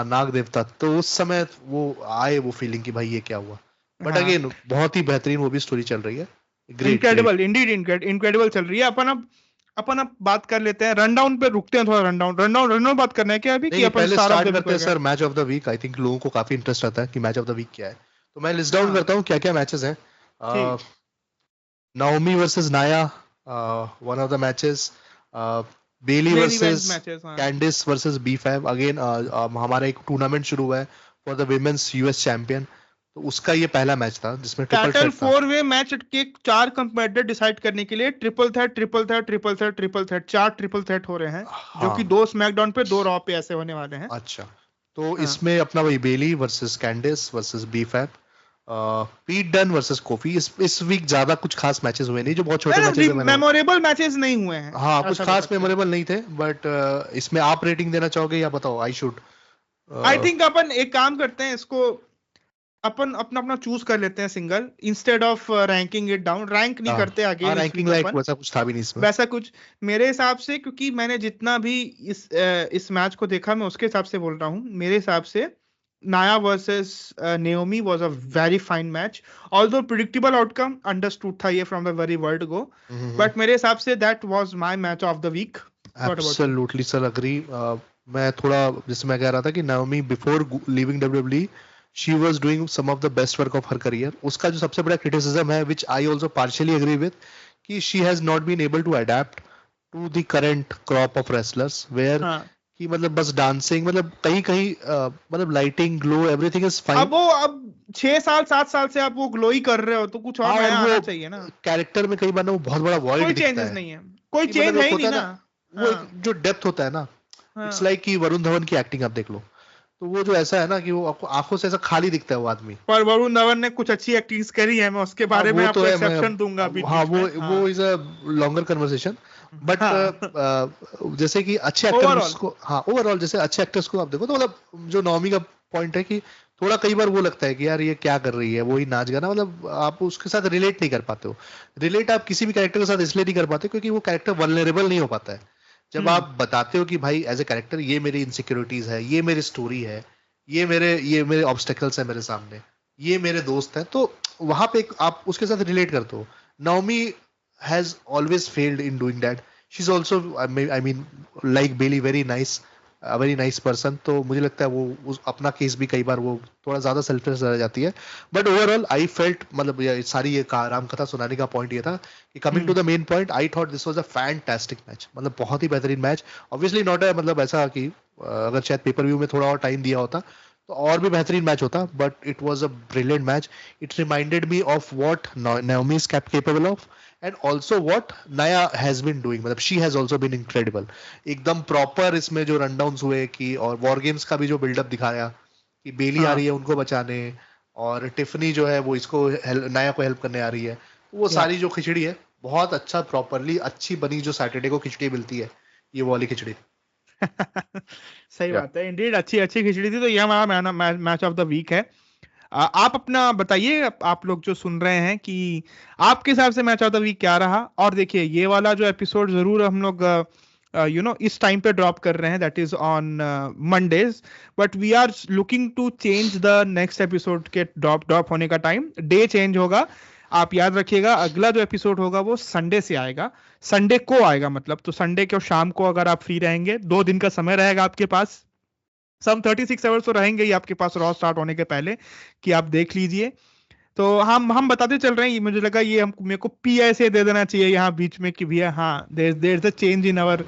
नाग देवता, तो उस समय वो आए वो फीलिंग कि भाई ये क्या हुआ। बट अगेन बहुत ही बेहतरीन वो भी स्टोरी चल रही है,
इनक्रेडिबल, इंडीड इनक्रेडिबल चल रही है। अपन अब बात कर लेते हैं, रनडाउन पे रुकते हैं थोड़ा, रनडाउन बात करना है क्या अभी कि अपन
स्टार्ट करते हैं sir match of the week. I think लोगों को काफी इंटरेस्ट आता है कि मैच ऑफ द वीक क्या है, तो मैं लिस्ट डाउन करता हूँ क्या क्या मैचेस हैं। Naomi versus Nia, one of the matches. Bayley versus Candice versus B5। Again हमारा एक टूर्नामेंट शुरू हुआ है for the women's US champion, तो उसका ये पहला मैच था जिसमें
टोटल 4-वे मैच के 4 कंपेटिटर डिसाइड करने के लिए ट्रिपल थ्रेट 4 ट्रिपल थ्रेट हो रहे हैं, जो कि 2 स्मैकडाउन पे 2 रॉ पे ऐसे होने वाले हैं।
अच्छा, तो इसमें अपना वही बेली वर्सेस कैंडिस वर्सेस B5, पीट डन वर्सेस कोफी। इस वीक ज्यादा कुछ खास मैचेस हुए नहीं, जो बहुत छोटे मैचेस हैं,
मेमोरेबल मैचेस नहीं हुए हैं।
हाँ, कुछ खास मेमोरेबल नहीं थे, बट इसमें आप रेटिंग देना चाहोगे या बताओ? आई शुड,
आई थिंक अपन एक काम करते हैं, इसको अपन अपना चूज कर लेते हैं single, instead of ranking it down. Rank नहीं करते आगे,
रैंकिंग लाइक वैसा कुछ था भी नहीं इसमें,
वैसा कुछ मेरे हिसाब से, क्योंकि मैंने जितना भी इस मैच को देखा मैं उसके हिसाब से बोल रहा हूँ। मेरे हिसाब से Nia versus Naomi was a very fine match, although predictable outcome, understood था ये from the very word go, but मेरे हिसाब से that was my match of the week.
Absolutely sir, agree. मैं थोड़ा, जैसे मैं कह रहा था कि Naomi before leaving WWE she was doing some of the best work of her career. उसका जो सबसे बड़ा क्रिटिसिज्म है which I also partially agree with, कि she has not been able to adapt to the current crop of wrestlers where
हाँ
कि मतलब बस डांसिंग, मतलब कहीं कहीं मतलब lighting, glow, everything is fine.
अब 6 साल 7 साल से आप वो ग्लो ही कर रहे हो तो कुछ और
हाँ,
नया
और
आना
वो
चाहिए ना.
कैरेक्टर में कई बार ना वो बहुत बड़ा वॉइड
कोई
दिखता
चेंजेस
है
नहीं है, कोई
कि
चेंज
मतलब
है
एक
ही नहीं
होता है
ना.
ना, वो एक जो डेप्थ होता है ना, इट्स लाइक कि वरुण धवन की एक्टिंग आप देख लो, तो वो जो ऐसा है ना कि वो आपको आंखों से ऐसा खाली दिखता है वो आदमी.
पर वरुण धवन ने कुछ अच्छी एक्टिंग करी है, मैं उसके
हाँ
बारे में
वो तो
आपको
है, मैं
एक्सेप्शन दूंगा बीच
हाँ
बीच में. हाँ
वो is a longer conversation. But
हाँ
जैसे कि अच्छे एक्टर्स
ओवरऑल.
को, हाँ ओवरऑल जैसे अच्छे एक्टर्स को आप देखो तो मतलब जो नवमी का पॉइंट है कि थोड़ा कई बार वो लगता है कि यार ये क्या कर रही है, वही नाच गाना, मतलब आप उसके साथ रिलेट नहीं कर पाते हो. रिलेट आप किसी भी कैरेक्टर के साथ इसलिए नहीं कर पाते क्योंकि वो कैरेक्टर वल्नरेबल नहीं हो पाता है. जब आप बताते हो कि भाई एज ए कैरेक्टर ये मेरी इनसिक्योरिटीज है, ये मेरी स्टोरी है, ये मेरे ऑब्स्टेकल्स है मेरे सामने, ये मेरे दोस्त हैं, तो वहां पे आप उसके साथ रिलेट करते हो. Naomi has always failed in doing that. She is also I mean like Bayley very nice person. तो मुझे लगता है वो अपना केस भी कई बार वो थोड़ा ज्यादा सेल्फलेस रह जाती है. बट ओवरऑल आई फेल्ट, मतलब ये राम कथा सुनाने का पॉइंट ये था कि coming to the main point, I thought this was a fantastic match, मतलब बहुत ही बेहतरीन मैच. ऑब्वियसली नॉट है, मतलब ऐसा कि अगर शायद पेपर व्यू में थोड़ा और टाइम दिया होता तो और भी बेहतरीन मैच होता. But it was a brilliant match. It reminded me of what Naomi is capable of and also what Nia has been doing. मतलब she has also been incredible. एकदम प्रॉपर इसमें जो रन डाउन हुए कि, और war games का भी जो बिल्डअप दिखाया कि बेली आ
हाँ
रही है उनको बचाने, और टिफनी जो है वो इसको नया को हेल्प करने आ रही है. वो
या
सारी जो खिचड़ी है बहुत अच्छा प्रॉपरली अच्छी बनी, जो सैटरडे को खिचड़ी मिलती है, ये वाली खिचड़ी.
सही
या
बात है, इंडीड अच्छी अच्छी खिचड़ी थी. तो ये हमारा मैच ऑफ द वीक है. आप अपना बताइए, आप लोग जो सुन रहे हैं, कि आपके हिसाब से मैच ऑफ द वीक क्या रहा. और देखिए ये वाला जो एपिसोड जरूर हम लोग इस टाइम पे ड्रॉप कर रहे हैं, that is on Mondays. But we are looking to change the next episode के ड्रॉप होने का टाइम, डे चेंज होगा. आप याद रखिएगा, अगला जो एपिसोड होगा वो संडे से आएगा, संडे को आएगा मतलब. तो संडे को शाम को अगर आप फ्री रहेंगे, 2 दिन का समय रहेगा आपके पास, सम 36 आवर्स तो रहेंगे ही आपके पास रॉ स्टार्ट होने के पहले, कि आप देख लीजिए. तो हम बताते चल रहे हैं, मुझे लगा ये हम मेरे को PSA दे देना चाहिए यहाँ बीच में कि भैया हाँ, there is a change in our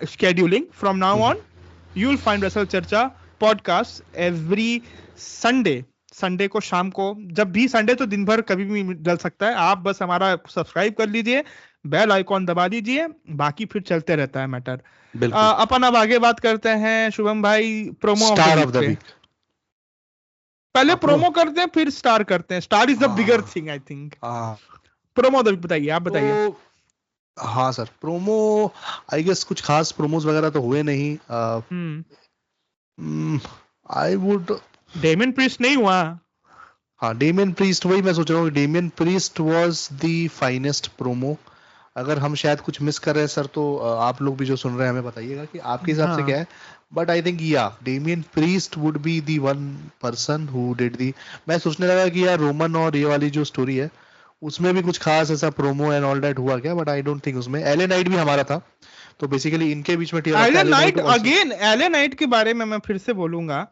scheduling from now on. You will find Wrestle चर्चा पॉडकास्ट एवरी संडे को शाम को. जब भी संडे, तो दिन भर कभी भी डल सकता है. आप बस हमारा सब्सक्राइब कर लीजिए, बेल आइकॉन दबा दीजिए, बाकी फिर चलते रहता है मैटर.
बिल्कुल.
अपन अब आगे बात करते हैं शुभम भाई, promo of the
star
week
of the
pay.
Week.
पहले
प्रो
प्रोमो करते हैं फिर स्टार करते हैं. स्टार इज द बिगर
हाँ
थिंग आई थिंक.
हाँ.
प्रोमो ऑफ द वीक बताइए, आप बताइए.
तो हाँ सर, प्रोमो आई गेस कुछ खास प्रोमोज वगैरह तो हुए नहीं. आई वुड,
डेमियन प्रीस्ट नहीं हुआ.
हाँ डेमियन प्रीस्ट, वही मैं सोच रहा हूँ, Damien priest was the finest promo. अगर हम शायद कुछ मिस कर रहे हैं सर, तो आप लोग भी जो सुन रहे हैं हमें बताइएगा कि आपके हिसाब से क्या
हाँ
है. बट आई थिंक या Damien priest would be the one person who did the. मैं सोचने लगा कि यार रोमन और ये वाली जो स्टोरी है उसमें भी कुछ खास ऐसा प्रोमो एंड ऑल दैट हुआ क्या, बट आई डोंट थिंक उसमें. एले नाइट भी हमारा था, तो बेसिकली इनके बीच में टीयर ऑफ
एले
LA Knight
night
also.
Again. LA Knight के बारे में मैं फिर से बोलूंगा,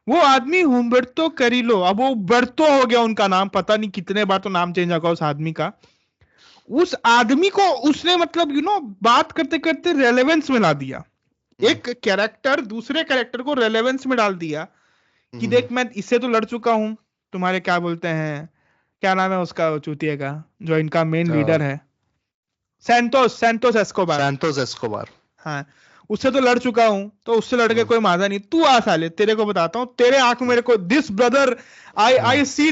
वो आदमी हुम्बर्तो करिलो, अब वो बर्तो हो गया उनका नाम, पता नहीं कितने बार तो नाम चेंज होगा उस आदमी का. उस आदमी को उसने मतलब बात करते करते रेलेवेंस में ला दिया. एक कैरेक्टर दूसरे कैरेक्टर को रेलेवेंस में डाल दिया कि देख, मैं इससे तो लड़ चुका हूं, तुम्हारे क्या बोलते हैं, क्या नाम है उसका चूतिए का, जो इनका मेन लीडर है, सैंतोस एस्कोबार.
Santos Escobar.
हाँ, उससे तो लड़ चुका हूं, तो उससे लड़ के कोई माजा नहीं. तू आ साले, तेरे को बताता हूँ, तेरे आंख में मेरे को this brother, I see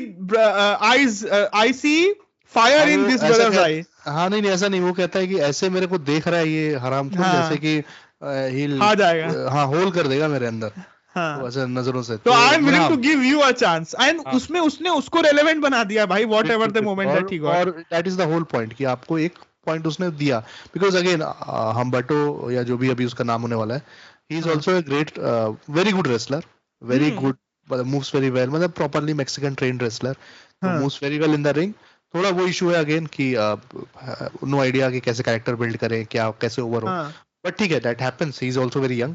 I see fire in this brother's eye.
हाँ नहीं नहीं, ऐसा नहीं, वो कहता है कि ऐसे मेरे को देख रहा है ये हरामखोर, जैसे
हाँ
कि हिल
आ जाएगा.
हाँ होल कर देगा मेरे अंदर, तो
हाँ,
ऐसे नजरों से.
तो
तो
आई एम
मैं
विलिंग
हाँ
to give you a chance. And
हाँ,
उसमें उसने उसको रेलेवेंट बना दिया भाई, वॉट एवर
बिल्कुल
द
बिल्कुल.
Moment that he got.
और that is the whole point कि आपको एक पॉइंट उसने दिया, बिकॉज अगेन हमबर्टो या जो भी अभी उसका नाम होने वाला है, ही इज
हाँ
also a great very good wrestler, very good, moves very well, मतलब प्रॉपरली मैक्सिकन ट्रेन्ड रेसलर, तो
हाँ
moves very well in the ring. थोड़ा वो इशू है अगेन कि नो आइडिया कि कैसे कैरेक्टर बिल्ड करें, क्या कैसे ओवर हो.
हाँ
बट ठीक है, that happens, he is also very young.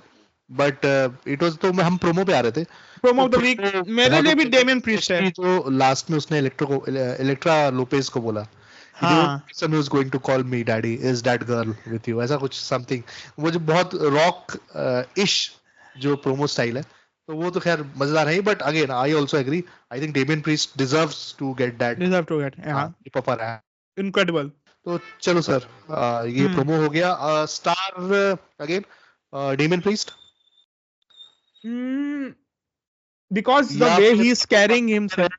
But it was, तो हम प्रोमो पे आ रहे थे।
प्रोमो ऑफ द
तो
वीक
promo
मेरे
बहुत
लिए भी
famous
डेमियन
है,
प्रीस्ट है।
especially जो लास्ट में उसने इलेक्ट्रा लोपेज को बोला कि the only
हाँ
person who is going to call me daddy is that girl with you, ऐसा कुछ समथिंग। वो जो बहुत रॉक इश जो प्रोमो स्टाइल है, तो वो तो खैर मजेदार है ही। But again I also agree, I think Damian Priest deserves to get that
deserve to get, हाँ
अपर।
इनक्रेडिबल।
तो चलो सर, ये
हम्म
प्रोमो हो गया। Star again Damien priest,
because the
या
वे
फिर
ही इज कैरिंग हिमसेल्फ।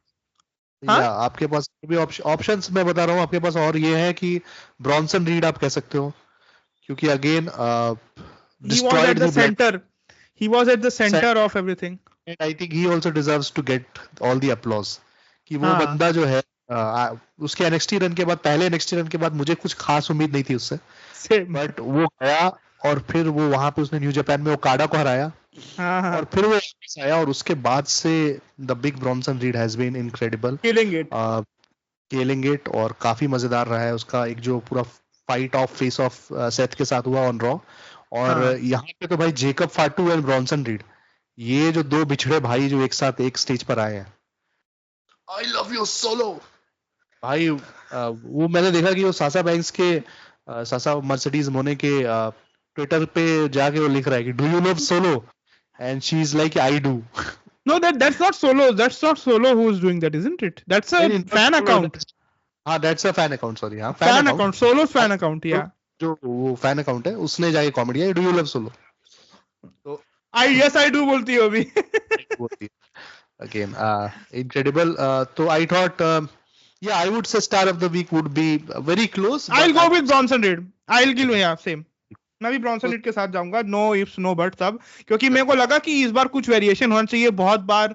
हाँ
या आपके पास भी ऑप्शंस मैं बता रहा हूँ आपके पास, और ये है कि ब्रॉन्सन रीड आप कह सकते हो, क्योंकि again
he was at
destroyed
the
the blood,
center, he was at the center of everything।
And I think he also deserves to get all the applause. कि वो
हाँ
बंदा जो है उसके एनएक्सटी रन के बाद, पहले एनएक्सटी रन के बाद मुझे कुछ खास उम्मीद नहीं थी उससे,
सेम।
बट वो गया और फिर वो वहां पे उसने न्यू जापान में ओकाडा को हराया,
हाँ हाँ
और फिर वो वापस आया, और उसके बाद से the big Bronson Reed has been incredible,
killing it.
Killing it, और काफी मजेदार रहा है उसका एक जो पूरा fight of face off Seth के साथ हुआ ऑन रॉ। और
हाँ
यहाँ पे तो भाई जेकब फाटू एंड ब्रॉन्सन रीड, ये जो दो बिछड़े भाई जो एक साथ एक स्टेज पर आए हैं, आई लव यू सोलो भाई। वो मैंने देखा कि वो सासा बैंक्स के सासा मर्सिडीज मोने के ट्विटर पे जाके वो लिख रहा है कि do you love solo, and she is like I do.
no, that's not Solo, that's not Solo who's doing that, isn't it? That's a fan account,
हाँ that's a fan account, sorry, हाँ
fan account, Solo's fan account, yeah।
जो वो fan account है उसने जाके comedy है do you love solo, तो
yes I do बोलती हो अभी।
बोलती है अगेन इनक्रेडिबल। तो I thought yeah, I would say star of the week would be very close,
I'll
but
go with Bronson Reed, I'll give, yeah same, मैं भी Bronson read के साथ जाऊंगा, नो इफ्स नो बट्स अब, क्योंकि मेरे को लगा कि इस बार कुछ वेरिएशन होना चाहिए। बहुत बार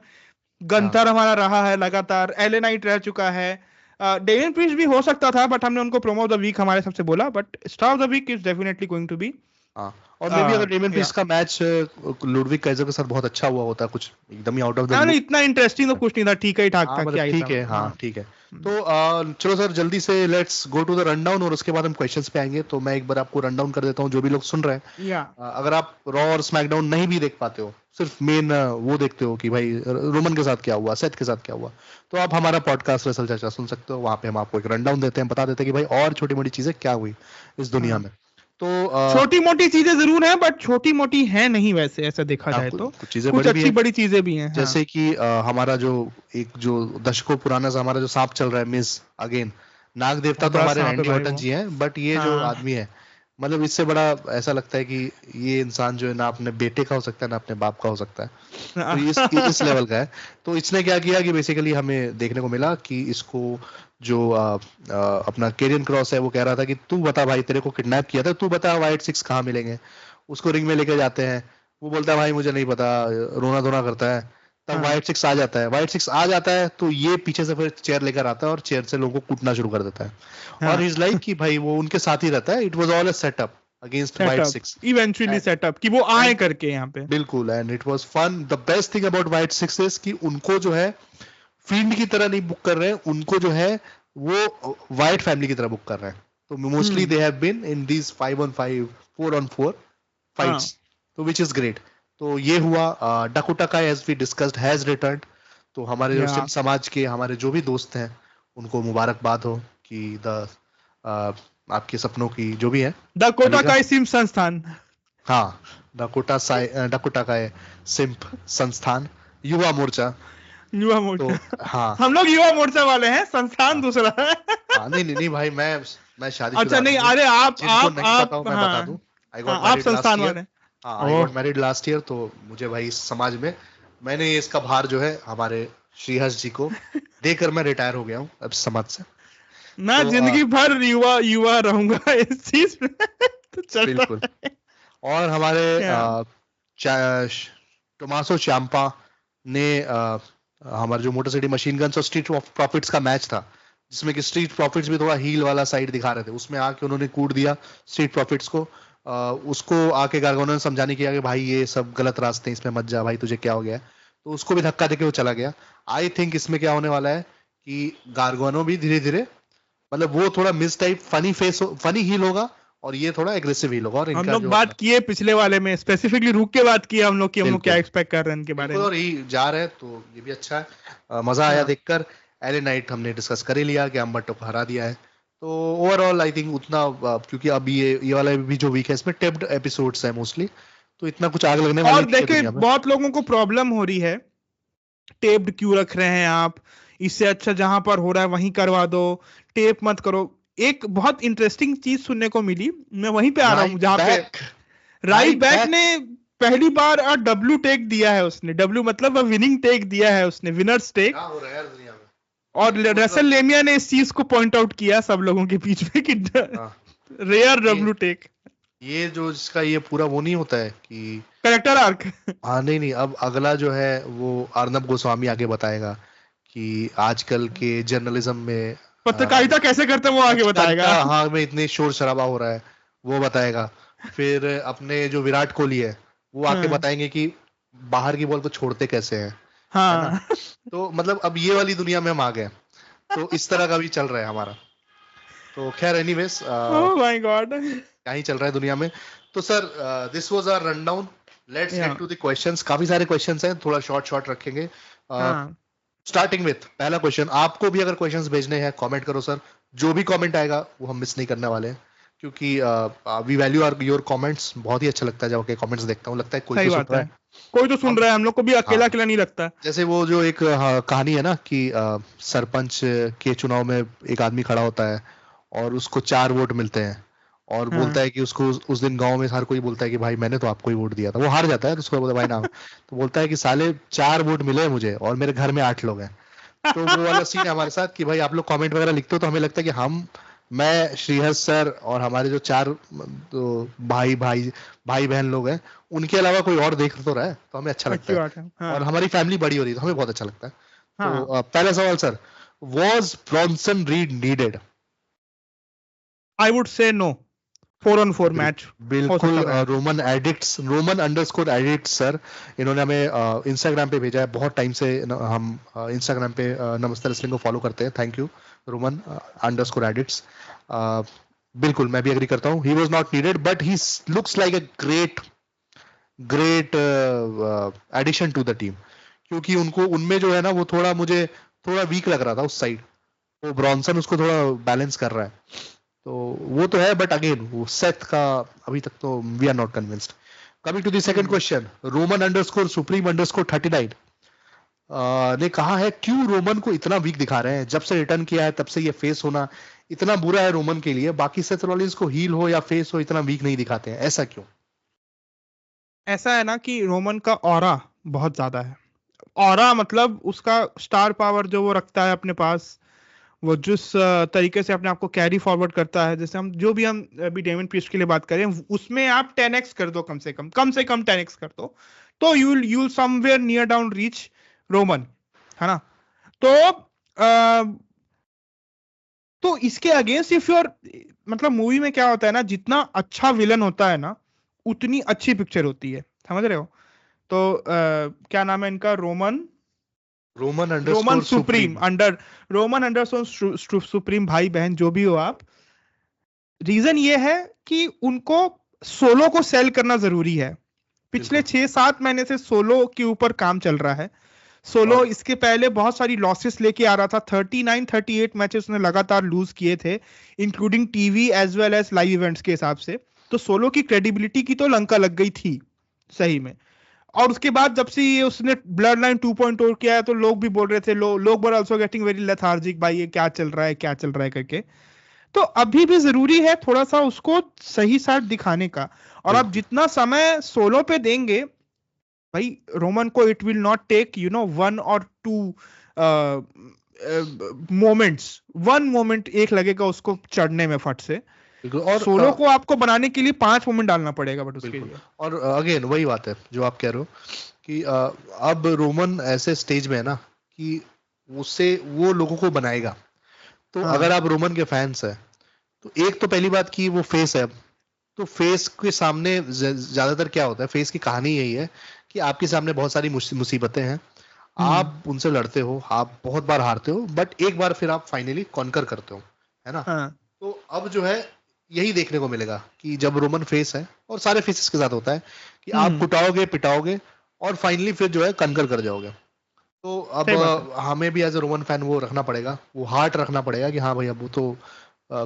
गंथर हमारा रहा है लगातार, एले नाइट रह चुका है, डेविन प्रीस्ट भी हो सकता था, बट हमने उनको प्रोमो ऑफ द वीक हमारे सबसे बोला, but star of the week is definitely going to be.
हाँ, और मे भी अगर डेमियन प्रीस्ट का मैच लुडविग काइजर के साथ बहुत अच्छा हुआ होता, कुछ एकदम ही आउट ऑफ द ब्लू,
इतना इंटरेस्टिंग तो कुछ नहीं था, ठीक ही ठाक
हाँ
था,
मतलब
क्या ही
ठीक
था।
है, हाँ ठीक है। तो चलो सर जल्दी से let's go to the rundown, और उसके बाद हम क्वेश्चंस पे आएंगे। तो मैं एक बार आपको रनडाउन कर देता हूँ, जो भी लोग सुन रहे हैं,
या
अगर आप रॉ और स्मैकडाउन नहीं भी देख पाते हो, सिर्फ मेन वो देखते हो कि भाई रोमन के साथ क्या हुआ, सेथ के साथ क्या हुआ, तो आप हमारा पॉडकास्ट रेसल चर्चा सुन सकते हो। वहां पे हम आपको एक रनडाउन देते हैं, बता देते हैं कि भाई और छोटी मोटी चीजें क्या हुई इस दुनिया में। तो
छोटी मोटी चीजें जरूर हैं, बट छोटी मोटी है नहीं वैसे, ऐसा देखा जाए तो
कुछ चीजें
कुछ
बड़ी भी
अच्छी
हैं,
बड़ी चीजें भी हैं।
जैसे कि हमारा जो एक जो दशकों पुराना सा हमारा जो सांप चल रहा है, मिस अगेन, नाग देवता तो
बड़ा
हमारे
सांप है
रैंडी
भाई
ऑर्टन
वो।
जी हैं, बट ये जो
हाँ
आदमी है, मतलब इससे बड़ा ऐसा लगता है कि ये इंसान जो है ना अपने बेटे का हो सकता है ना अपने बाप का हो सकता है, तो इस लेवल का है। तो इसने क्या किया कि बेसिकली हमें देखने को मिला कि इसको जो अपना केरियन क्रॉस है, वो कह रहा था कि तू बता भाई, तेरे को किडनैप किया था, तू बता व्हाइट सिक्स कहाँ मिलेंगे। उसको रिंग में लेके जाते हैं, वो बोलता है भाई मुझे नहीं पता, रोना धोना करता है। तब
हाँ
व्हाइट सिक्स आ जाता है, व्हाइट सिक्स आ जाता है तो ये पीछे से फिर चेयर लेकर आता है और चेयर से लोगों को कूटना शुरू कर देता है, और
हाँ
इज लाइक कि भाई वो उनके साथ ही रहता है। It was all a setup against Wyatt
setup,
Sicks,
eventually setup कि वो आए करके यहाँ पे।
बिल्कुल, and it was fun. The best thing about Wyatt Sicks is कि उनको जो है फील्ड की तरह नहीं बुक कर रहे हैं, उनको जो है वो व्हाइट फैमिली की तरह बुक कर रहे हैं। तो mostly they have been in these 5-on-5 4-on-4 fights, तो विच इज ग्रेट। तो ये हुआ। Dakota Kai as we discussed has returned, तो हमारे जो सिम समाज के हमारे जो भी दोस्त हैं उनको मुबारकबाद हो कि द आपके सपनों की जो भी है
डकोटा काई सिम संस्थान,
हाँ डकोटा काई सिम्प संस्थान युवा मोर्चा,
युवा मोर्चा,
तो हाँ
हम लोग युवा मोर्चा वाले हैं, संस्थान दूसरा है।
हाँ नहीं भाई, मैं शादी,
अच्छा नहीं, अरे आप
मैं बता दूं, आई गॉट
आप संस्थान वाले।
I got married last year, तो मुझे भाई इस समाज में मैंने इसका भार जो है हमारे श्रीहर्ष जी को देकर मैं रिटायर हो गया हूँ अब समाज से।
मैं
तो,
जिंदगी भर युवा रहूंगा इस चीज में। तो चलता
बिल्कुल। और हमारे टोमासो चांपा ने हमारे जो मोटर सिटी मशीन गन्स और स्ट्रीट प्रॉफिट्स का मैच था, जिसमें कि स्ट्रीट प्रॉफिट्स भी थोड़ा हील वाला साइड दिखा रहे थे, उसमें आके उन्होंने कूट दिया स्ट्रीट प्रॉफिट्स को। उसको आके गार्गोनो ने समझाने किया कि भाई ये सब गलत रास्ते हैं, इसमें मत जा भाई, तुझे क्या हो गया है, तो उसको भी धक्का देके वो चला गया। आई थिंक इसमें क्या होने वाला है कि गार्गोनो भी धीरे धीरे, मतलब वो थोड़ा मिस टाइप फनी हील होगा, और ये थोड़ा एग्रेसिव हील होगा। और
हम
इनका
लोग
जो
बात किए पिछले वाले में, स्पेसिफिकली रुक के बात किए हम लोग कि हम लोग क्या
बिल्कुल
एक्सपेक्ट कर रहे हैं इनके बारे
बिल्कुल,
में।
और ये जा रहे हैं तो ये भी अच्छा है। मजा आया
हाँ
देखकर। एले नाइट हमने डिस्कस कर ही लिया कि अम्बर्टो को हरा दिया है। तो ओवरऑल आई थिंक उतना क्योंकि अभी ये वाला भी जो वीक है इसमें टेप्ड एपिसोड्स है मोस्टली, तो इतना कुछ आग लगने वाली
और
नहीं है
देखे
दुनिया में।
बहुत लोगों को प्रॉब्लम हो रही है, टेप्ड क्यों रख रहे हैं आप, इससे अच्छा जहां पर हो रहा है वहीं करवा दो, टेप मत करो। एक बहुत इंटरेस्टिंग चीज सुनने को मिली, मैं वहीं पे आ रहा हूँ
राइट
जहां पे
back,
right
right
back
back.
ने पहली बार डब्ल्यू टेक दिया है उसने, डब्ल्यू मतलब विनिंग टेक दिया है उसने, विनर्स टेक।
क्या हो रहा है यार दुनिया में,
और
ये
रसल
मतलब
लेमिया ने इस चीज को पॉइंट आउट किया सब लोगों के बीच में कि
हाँ,
रेयर
ये
डब्ल्यू टेक
ये जो इसका ये पूरा वो नहीं होता है कि
करेक्टर आर्क।
हाँ नहीं नहीं, अब अगला जो है वो अर्नब गोस्वामी आगे बताएगा कि आजकल के जर्नलिज्म में
पत्रकारिता कैसे करते हैं वो आगे
पत्रकारिता
बताएगा।
हाँ में इतने शोर शराबा हो रहा है, वो बताएगा। फिर अपने जो विराट कोहली है वो आके
हाँ
बताएंगे कि बाहर की बॉल को छोड़ते कैसे हैं, है ना।
हाँ।
तो मतलब अब ये वाली दुनिया में हम आ गए, तो इस तरह का भी चल रहा है हमारा। तो खैर एनीवेज
ओह माय गॉड।
क्या ही चल रहा है दुनिया में। तो sir this was our rundown, let's
या
गेट टू द क्वेश्चंस। काफी सारे क्वेश्चंस हैं, थोड़ा शॉर्ट शॉर्ट रखेंगे।
हाँ
स्टार्टिंग विथ पहला क्वेश्चन। आपको भी अगर क्वेश्चंस भेजने हैं कमेंट करो सर, जो भी कमेंट आएगा वो हम मिस नहीं करने वाले हैं, क्योंकि we value are your comments. बहुत ही अच्छा लगता है जब आपके कमेंट्स देखता हूँ, लगता है कोई
सही
तो सुन
बात
रहा
है,
है।
कोई तो सुन
हम
रहा है, हम लोग को भी
हाँ,
अकेला अकेला नहीं लगता।
जैसे वो जो एक कहानी है ना कि सरपंच के चुनाव में एक आदमी खड़ा होता है और उसको 4 वोट मिलते हैं, और
हाँ
बोलता है कि उसको उस दिन गांव में हर कोई बोलता है कि भाई मैंने तो आपको ही वोट दिया था। वो हार जाता है तो उसको बोलता है भाई नाम, तो बोलता है कि साले 4 वोट मिले हैं मुझे और मेरे घर में 8 लोग हैं। तो वो वाला सीन है हमारे साथ कि भाई आप लोग कमेंट वगैरह लिखते हो तो हमें लगता है कि मैं श्रीहर्ष सर और हमारे जो 4 तो भाई भाई भाई बहन लोग हैं, उनके अलावा कोई और देख तो रहा है, तो हमें अच्छा लगता
अच्छी
है।
बात है।
और
हाँ
हमारी फैमिली बड़ी हो रही है तो हमें बहुत अच्छा लगता है। तो
हाँ।
पहला सवाल sir, was Bronson Reed needed?
I would say no, 4-on-4 match हो
बिल्कुल।
सकता था यहाँ।
रोमन अंडरस्कोर एडिक्ट सर, इन्होंने हमें इंस्टाग्राम पे भेजा है। बहुत टाइम से हम इंस्टाग्राम पे नमस्ते रेसलिंग को फॉलो करते हैं। Thank you Roman underscore addicts. बिल्कुल मैं भी एग्री करता हूँ, he was not needed but he looks like a great great addition to the team, क्योंकि उनको उनमें जो है ना वो थोड़ा मुझे थोड़ा वीक लग रहा था उस साइड, तो ब्रॉन्सन उसको थोड़ा बैलेंस कर रहा है। तो वो तो है, बट अगेन वो सेथ का अभी तक तो we are not convinced. Coming to the second
hmm.
Question, Roman underscore supreme underscore 39 ने कहा है क्यों रोमन को इतना वीक दिखा रहे हैं, जब से रिटर्न किया है तब से ये फेस होना इतना बुरा है रोमन के लिए, बाकी सेथ रॉलिंस को हील हो या फेस हो इतना वीक नहीं दिखाते हैं, ऐसा क्यों?
ऐसा है ना कि रोमन का ऑरा बहुत ज्यादा है। ऑरा मतलब उसका स्टार पावर जो वो रखता है अपने पास, वो जिस तरीके से अपने आप को कैरी फॉरवर्ड करता है, जैसे हम अभी डेमन प्रीस्ट के लिए बात करें, उसमें आप 10x कर दो, कम से कम 10x कर दो, तो you somewhere near down reach Roman, है ना। तो तो इसके अगेंस्ट इफ यूर, मतलब मूवी में क्या होता है ना, जितना अच्छा विलन होता है ना उतनी अच्छी पिक्चर होती है, समझ रहे हो। तो क्या नाम है इनका, Roman
Roman
Roman
underscore
supreme
supreme.
Under Roman under supreme, भाई बहन जो भी हो आप, रीजन ये है कि उनको सोलो को सेल करना जरूरी है। पिछले
बिल्कुल।
6-7 महीने से सोलो के ऊपर काम चल रहा है। सोलो
और
इसके पहले बहुत सारी लॉसेस लेके आ रहा था, 39-38 मैचेस उसने लगातार लूज किए थे, including TV as well as live events के हिसाब से। तो सोलो की क्रेडिबिलिटी की तो लंका लग गई थी सही में। और उसके बाद जब से ये उसने ब्लड लाइन 2.0 किया है, तो लोग भी बोल रहे थे, लोग were also getting very lethargic, भाई ये क्या चल रहा है क्या चल रहा है करके। तो अभी भी जरूरी है थोड़ा सा उसको सही साइड दिखाने का। और आप
बिल्कुल
जितना समय सोलो पे देंगे भाई, रोमन को it will not take 1 or 2 moments, 1 moment एक लगेगा उसको चढ़ने में फट से।
बिल्कुल। और
सोलो को आपको बनाने के लिए 5 मोमेंट डालना पड़ेगा बट उसके
बिल्कुल।
लिए।
और अगेन वही बात है जो आप कह रहे हो कि अब रोमन ऐसे स्टेज में है ना कि उससे वो लोगों को बनाएगा। तो
हाँ
अगर आप रोमन के फैंस हैं तो एक तो पहली बात कि वो फेस है, तो फेस के सामने ज्यादातर क्या होता है, फेस की कहानी यही है कि आपके सामने बहुत सारी मुसीबतें हैं,
हम्म
आप उनसे लड़ते हो, आप बहुत बार हारते हो, बट एक बार फिर आप फाइनली कॉन्कर करते हो, है ना।
हाँ
तो अब जो है यही देखने को मिलेगा कि जब रोमन फेस है, और सारे फेसेस के साथ होता है कि आप
हम्म।
कुटाओगे पिटाओगे और फाइनली फिर जो है कनकर कर जाओगे। तो अब
सही बात है।
हमें भी एज ए रोमन फैन वो रखना पड़ेगा, वो हार्ट रखना पड़ेगा कि हाँ भाई अब वो तो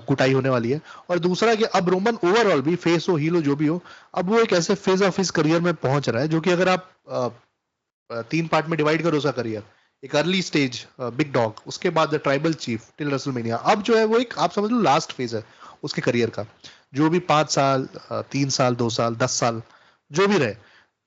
कुटाई होने वाली है। और दूसरा कि अब रोमन ओवरऑल भी फेस हो हील हो जो भी हो, अब वो एक ऐसे फेज ऑफ हिज करियर में पहुंच रहा है जो कि अगर आप 3 पार्ट में डिवाइड करो उसका करियर, एक अर्ली स्टेज बिग डॉग, उसके बाद the tribal chief till WrestleMania, अब जो है वो एक आप समझ लो लास्ट फेज है उसके करियर का, जो भी 5 साल 3 साल 2 साल 10 साल जो भी रहे।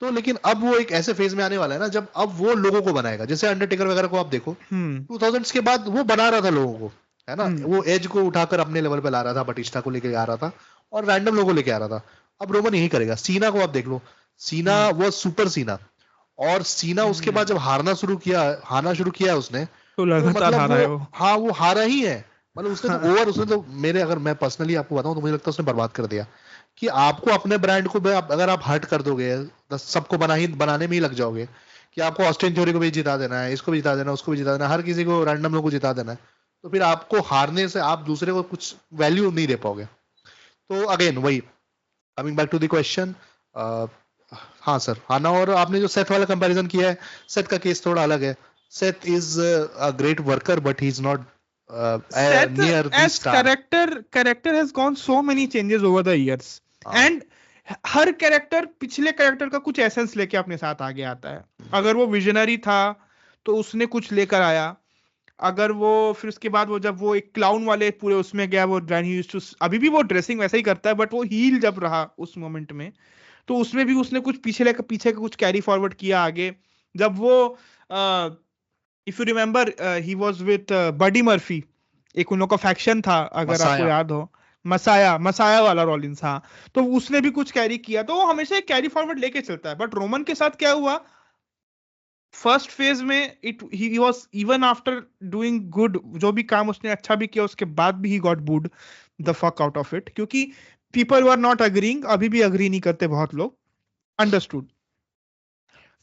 तो लेकिन अब वो एक ऐसे फेज में आने वाला है ना जब अब वो लोगों को बनाएगा, जैसे अंडरटेकर वगैरह को आप देखो
हम्म।
2000s के बाद वो बना रहा था लोगों को, है ना,
हम्म।
वो एज को उठाकर अपने लेवल पे ला रहा था, बटिस्टा को लेके आ रहा था और रैंडम लोगों को लेके आ रहा था। अब रोमन यही करेगा। सीना को आप देख लो, सीना
हम्म।
वो सुपर सीना, और सीना उसके बाद जब हारना शुरू किया उसने,
तो
तो
लगातार
मतलब
हारा
वो,
है वो।
हाँ वो हारा ही है। मतलब उसने तो
हाँ।
ओवर, उसने तो मेरे, अगर मैं पर्सनली आपको बताऊं तो मुझे लगता है उसने बर्बाद कर दिया। कि आपको अपने ब्रांड को अगर आप हर्ट कर दोगे, सबको बनाने में ही लग जाओगे कि आपको ऑस्टिन थ्योरी को भी जिता देना है, इसको भी जिता देना है, उसको भी जिता देना है, हर किसी को रैंडम लोगों को जिता देना है, तो फिर आपको हारने से आप दूसरे को कुछ वैल्यू नहीं दे पाओगे। तो अगेन वही, coming back to the question, हाँ सर, आना। और आपने जो सेथ वाला कंपैरिजन किया है, सेथ का केस थोड़ा अलग है। Seth is a great worker but he is not
Seth
near the
as
star.
character has gone so many changes over the years, and her character पिछले कैरेक्टर का कुछ एसेंस लेके अपने साथ आगे आता है। अगर वो विजनरी था तो उसने कुछ लेकर आया, अगर वो फिर उसके बाद वो जब वो एक क्लाउन वाले पूरे उसमें गया, वो अभी भी वो ड्रेसिंग वैसा ही करता है, बट वो हील जब रहा उस मोमेंट में, तो उसमें भी उसने कुछ पीछे का कुछ कैरी फॉरवर्ड किया आगे। जब वो if you remember he was with Buddy Murphy, एक उन लोग का फैक्शन था, अगर आपको
मसाया।
याद हो। मसाया मसाया वाला रॉलिंस, हाँ। तो उसने भी कुछ कैरी किया, तो वो हमेशा एक कैरी फॉरवर्ड लेके चलता है। बट रोमन के साथ क्या हुआ, फर्स्ट फेज में it he was even after doing good, जो भी काम उसने अच्छा भी किया उसके बाद भी he got booed the fuck out of it, क्योंकि पीपल वर नॉट अग्रीइंग, अभी भी अग्री नहीं करते बहुत लोग। Understood.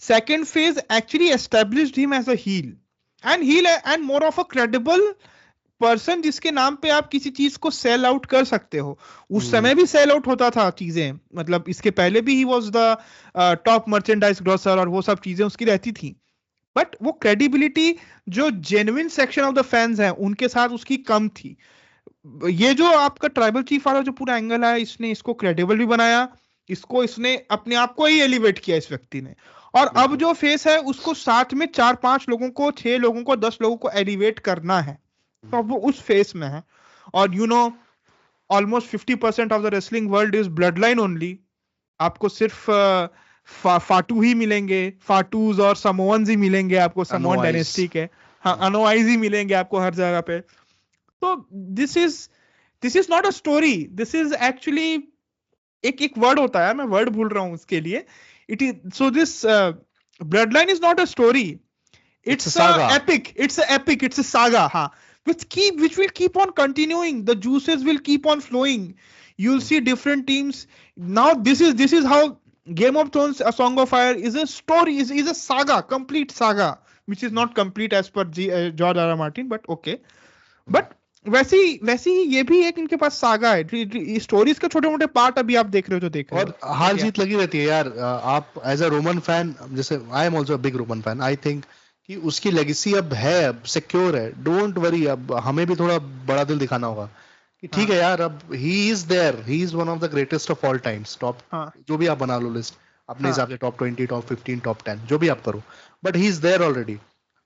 Second phase actually established him as a heel and more of a credible person, जिसके नाम पे आप किसी चीज को सेल आउट कर सकते हो। उस समय भी सेल आउट होता था चीजें, मतलब इसके पहले भी he was the top merchandise grocer, और वो सब चीजें उसकी रहती थी। बट वो क्रेडिबिलिटी जो genuine section of the fans हैं उनके साथ उसकी कम थी। ये जो आपका ट्राइबल चीफ वाला जो पूरा एंगल है, इसने इसको क्रेडिबल भी बनाया, इसने अपने आप को ही एलिवेट किया इस व्यक्ति ने। और अब जो फेस है उसको साथ में 4-5 लोगों को, 6 लोगों को, 10 लोगों को एलिवेट करना है, तो अब वो उस फेस में है। और almost 50% of the wrestling world is blood line only. आपको सिर्फ फाटू ही मिलेंगे, फाटूज और समोअन्स ही मिलेंगे आपको, समोअन
अनवाइज।
डायनेस्टी के। हाँ, अनोवाइज ही मिलेंगे आपको हर जगह पे। तो this is not a story, this is actually एक वर्ड होता है, मैं वर्ड भूल रहा हूं उसके लिए। It is so this blood line is not a story,
It's a
it's a
saga.
epic, it's a saga, हाँ, which will keep on continuing, the juices will keep on flowing, you'll see different teams. Now this is how Game of Thrones, A Song of Fire is a story, is a saga, complete saga, which is not complete as per George R. R. Martin, but okay. But वैसे ही ये भी एक इनके पास saga है, stories के छोटे मोटे part अभी आप देख रहे हो जो देख रहे
और
हो।
हार जीत लगी रहती है यार। आप एज अ रोमन फैन, जैसे I am also big Roman fan, I think कि उसकी लेगेसी अब है, अब सिक्योर है। डोंट वरी, अब हमें भी थोड़ा बड़ा दिल दिखाना होगा कि ठीक है
हाँ।
यार, अब he is there, he is one of the greatest of all times. Top
हाँ।
जो भी आप बना लो लिस्ट अपने
हाँ।
हिसाब से, टॉप 20 टॉप 15 टॉप 10 जो भी आप करो, but he is there already.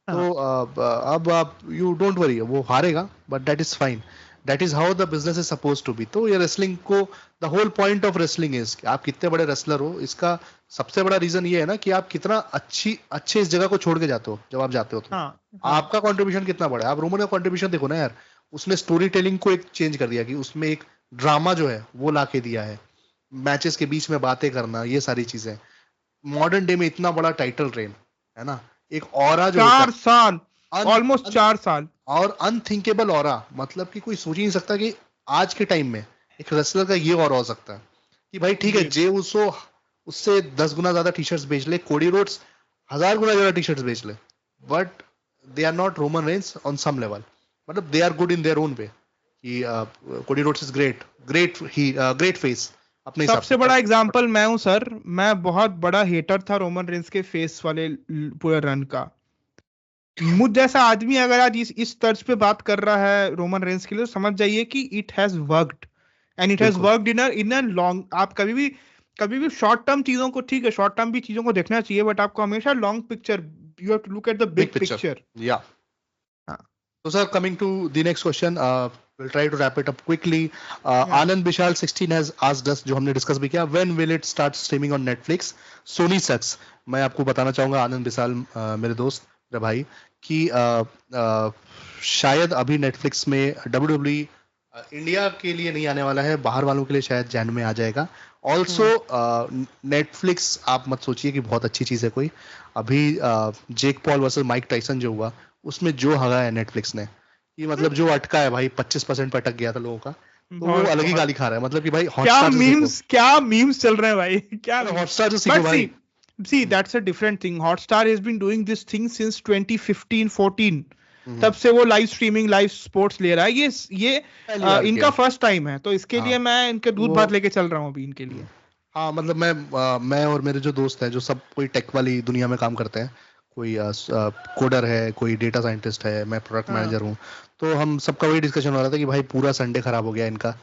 हाँ।
तो अब आप यू डोंट वरी, वो हारेगा but that is fine, that is how the business is suppose to be. तो ये रेसलिंग को, the whole point of wrestling is आप कितने बड़े रेसलर हो, इसका सबसे बड़ा रीजन ये है ना कि आप कितना अच्छे इस जगह को छोड़ के जाते हो। जब आप जाते हो तो
हाँ। हाँ।
आपका कंट्रीब्यूशन कितना बड़ा है। आप रोमन का कंट्रीब्यूशन देखो ना यार, उसने स्टोरी टेलिंग को एक चेंज कर दिया कि उसमें एक ड्रामा जो है वो ला के दिया है, मैचेस के बीच में बातें करना, ये सारी चीजें। मॉडर्न डे में इतना बड़ा टाइटल रेन, है ना, एक ऑरा जो होता
4 साल,
है,
ऑलमोस्ट 4 साल।
और अनथिंकेबल ऑरा, मतलब कि कोई सोच ही नहीं सकता कि आज के टाइम में एक रेसलर का ये ऑरा हो सकता है कि भाई ठीक है,
जी।
जे उसो उससे 10 गुना ज्यादा टी शर्ट्स बेच ले, कोडी रोड्स 1000 गुना ज्यादा टी शर्ट्स बेच ले, but they are not Roman Reigns on some level. मतलब they are good in their own way. कि Cody roads is great face अपने हिसाब
सबसे बड़ा एग्जांपल मैं हूं सर। मैं बहुत बड़ा हेटर था रोमन रेंस के फेस वाले पूरे रन का। मुझ जैसा आदमी अगर आज इस तर्ज पे बात कर रहा है रोमन रेंस के लिए, तो समझ जाइए कि it has worked and it has
बिल्कुल।
Worked in a long. आप कभी भी शॉर्ट टर्म चीजों को, ठीक है शॉर्ट टर्म भी चीजों को देखना चाहिए, बट आपको हमेशा long picture, you have to look at the
big
big picture.
Yeah So, sir, coming to the next question, we'll try to wrap it up quickly. Anand Bishal 16 has asked us, जो हमने discuss भी किया, when will it start streaming on Netflix? Sony sucks. मैं आपको बताना चाहूंगा आनंद बिशाल, मेरे दोस्त, मेरे भाई, कि शायद अभी नेटफ्लिक्स में WWE इंडिया के लिए नहीं आने वाला है, बाहर वालों के लिए शायद जैन में आ जाएगा। ऑल्सो नेटफ्लिक्स आप मत सोचिए कि बहुत अच्छी चीज है कोई। अभी Jake Paul versus Mike Tyson जो हुआ, उसमें जो हगा है नेटफ्लिक्स ने, कि मतलब जो अटका है भाई, 25% पे अटक गया था लोगों का, तो वो अलग ही गाली खा रहा है। मतलब कि भाई
क्या मीम्स चल रहे हैं भाई, क्या
हॉटस्टार से सीखो भाई।
See, that's a different thing. Hotstar has been doing this thing since 2015-14. तब से वो लाइव स्ट्रीमिंग, लाइव स्पोर्ट्स ले रहा है। ये इनका फर्स्ट टाइम है, तो इसके लिए मैं इनके दूध भात लेके चल रहा हूँ अभी इनके लिए।
हाँ, मतलब मैं और मेरे जो दोस्त हैं, जो सब कोई टेक वाली दुनिया में काम करते हैं, कोई कोडर है, कोई डेटा साइंटिस्ट है, मैं प्रोडक्ट मैनेजर हूँ, तो हम सबका वही डिस्कशन हो रहा था कि भाई पूरा संडे खराब हो गया इनका।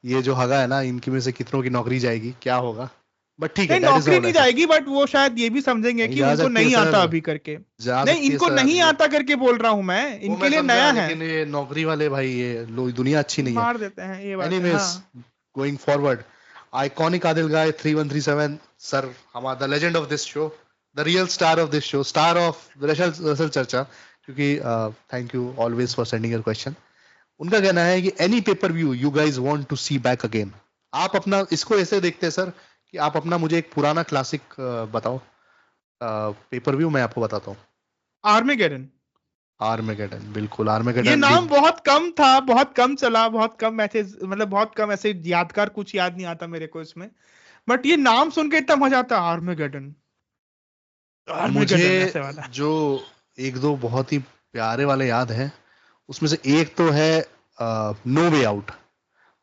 ये जो हगा है ना, इनकी में से कितनों की नौकरी जाएगी, क्या होगा? बट ठीक है,
नौकरी नहीं जाएगी, बट वो शायद ये भी समझेंगे कि उनको नहीं आता अभी करके। नहीं, इनको नहीं आता करके बोल रहा हूँ मैं, इनके लिए नया है।
लेकिन ये नौकरी वाले भाई, ये दुनिया अच्छी नहीं है,
मार देते हैं ये बात।
Anyways, going forward, iconic Adil guy 3137 sir, हमारा the legend of this show, the real star of this show, star of wrestle Charcha, क्योंकि thank you always for sending your question. उनका कहना है कि any pay per view you guys want to see back again. आप अपना इसको ऐसे देखते हैं सर कि आप अपना मुझे एक पुराना क्लासिक बताओ पेपर व्यू, मैं आपको बताता हूँ।
आर्मेगेडन।
बिल्कुल आर्मेगेडन।
ये नाम बहुत कम था, बहुत कम चला, बहुत कम मैसेज, मतलब बहुत कम ऐसे यादगार कुछ याद नहीं आता मेरे को इसमें, बट ये नाम सुन के इतना मजा आता है, आर्मेगेडन।
मुझे जो एक दो बहुत ही प्यारे वाले याद है, उसमें से एक तो है नो वे आउट।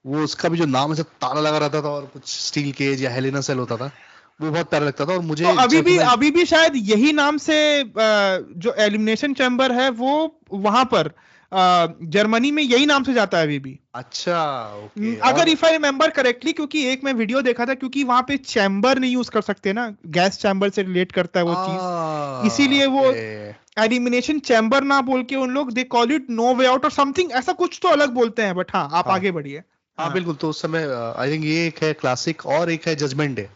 वो उसका भी जो नाम ऐसे ताला लगा रहता था और कुछ स्टील केज या हेलिना सेल होता था, वो बहुत प्यारा लगता था। और मुझे
तो अभी भी शायद यही नाम से जो एलिमिनेशन चैम्बर है वो वहां पर जर्मनी में यही नाम से जाता है अभी भी।
अच्छा, ओके।
अगर इफ आई रिमेम्बर करेक्टली, क्योंकि एक मैं वीडियो देखा था, क्योंकि वहां पे चैम्बर नहीं यूज कर सकते ना, गैस चैम्बर से रिलेट करता है वो चीज, इसीलिए वो एलिमिनेशन चैम्बर ना बोल के उन लोग they call it no way out और समथिंग, ऐसा कुछ तो अलग बोलते हैं। बट हाँ, आप आगे बढ़िए।
हाँ बिल्कुल। तो उस समय आई थिंक ये एक है क्लासिक और एक है जजमेंट डे।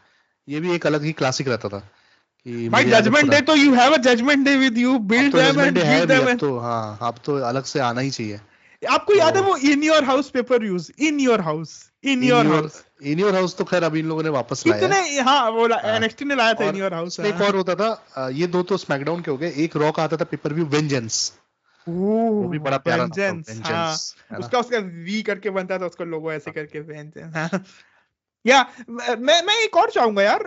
ये भी एक अलग ही क्लासिक रहता था कि
भाई जजमेंट डे, तो you have a judgment day with you, build them and give them.
अब तो हाँ, अब तो अलग से आना ही चाहिए।
आपको याद है वो in your house paper use, in your house तो
खैर अभी इन लोगों ने वापस लाया
कितने, हाँ वो एनएक्सटी ने लाया था इन योर हाउस।
एक और होता था, ये दो तो स्मैकडाउन के हो गए, एक रॉ का आता था पेपर व्यू वेंजेंस, वो भी बड़ा प्यारा था।
हाँ, उसका वी करके बनता था, उसका लोगो ऐसे करके वेंजेंस। हाँ या मैं एक और चाहूंगा यार,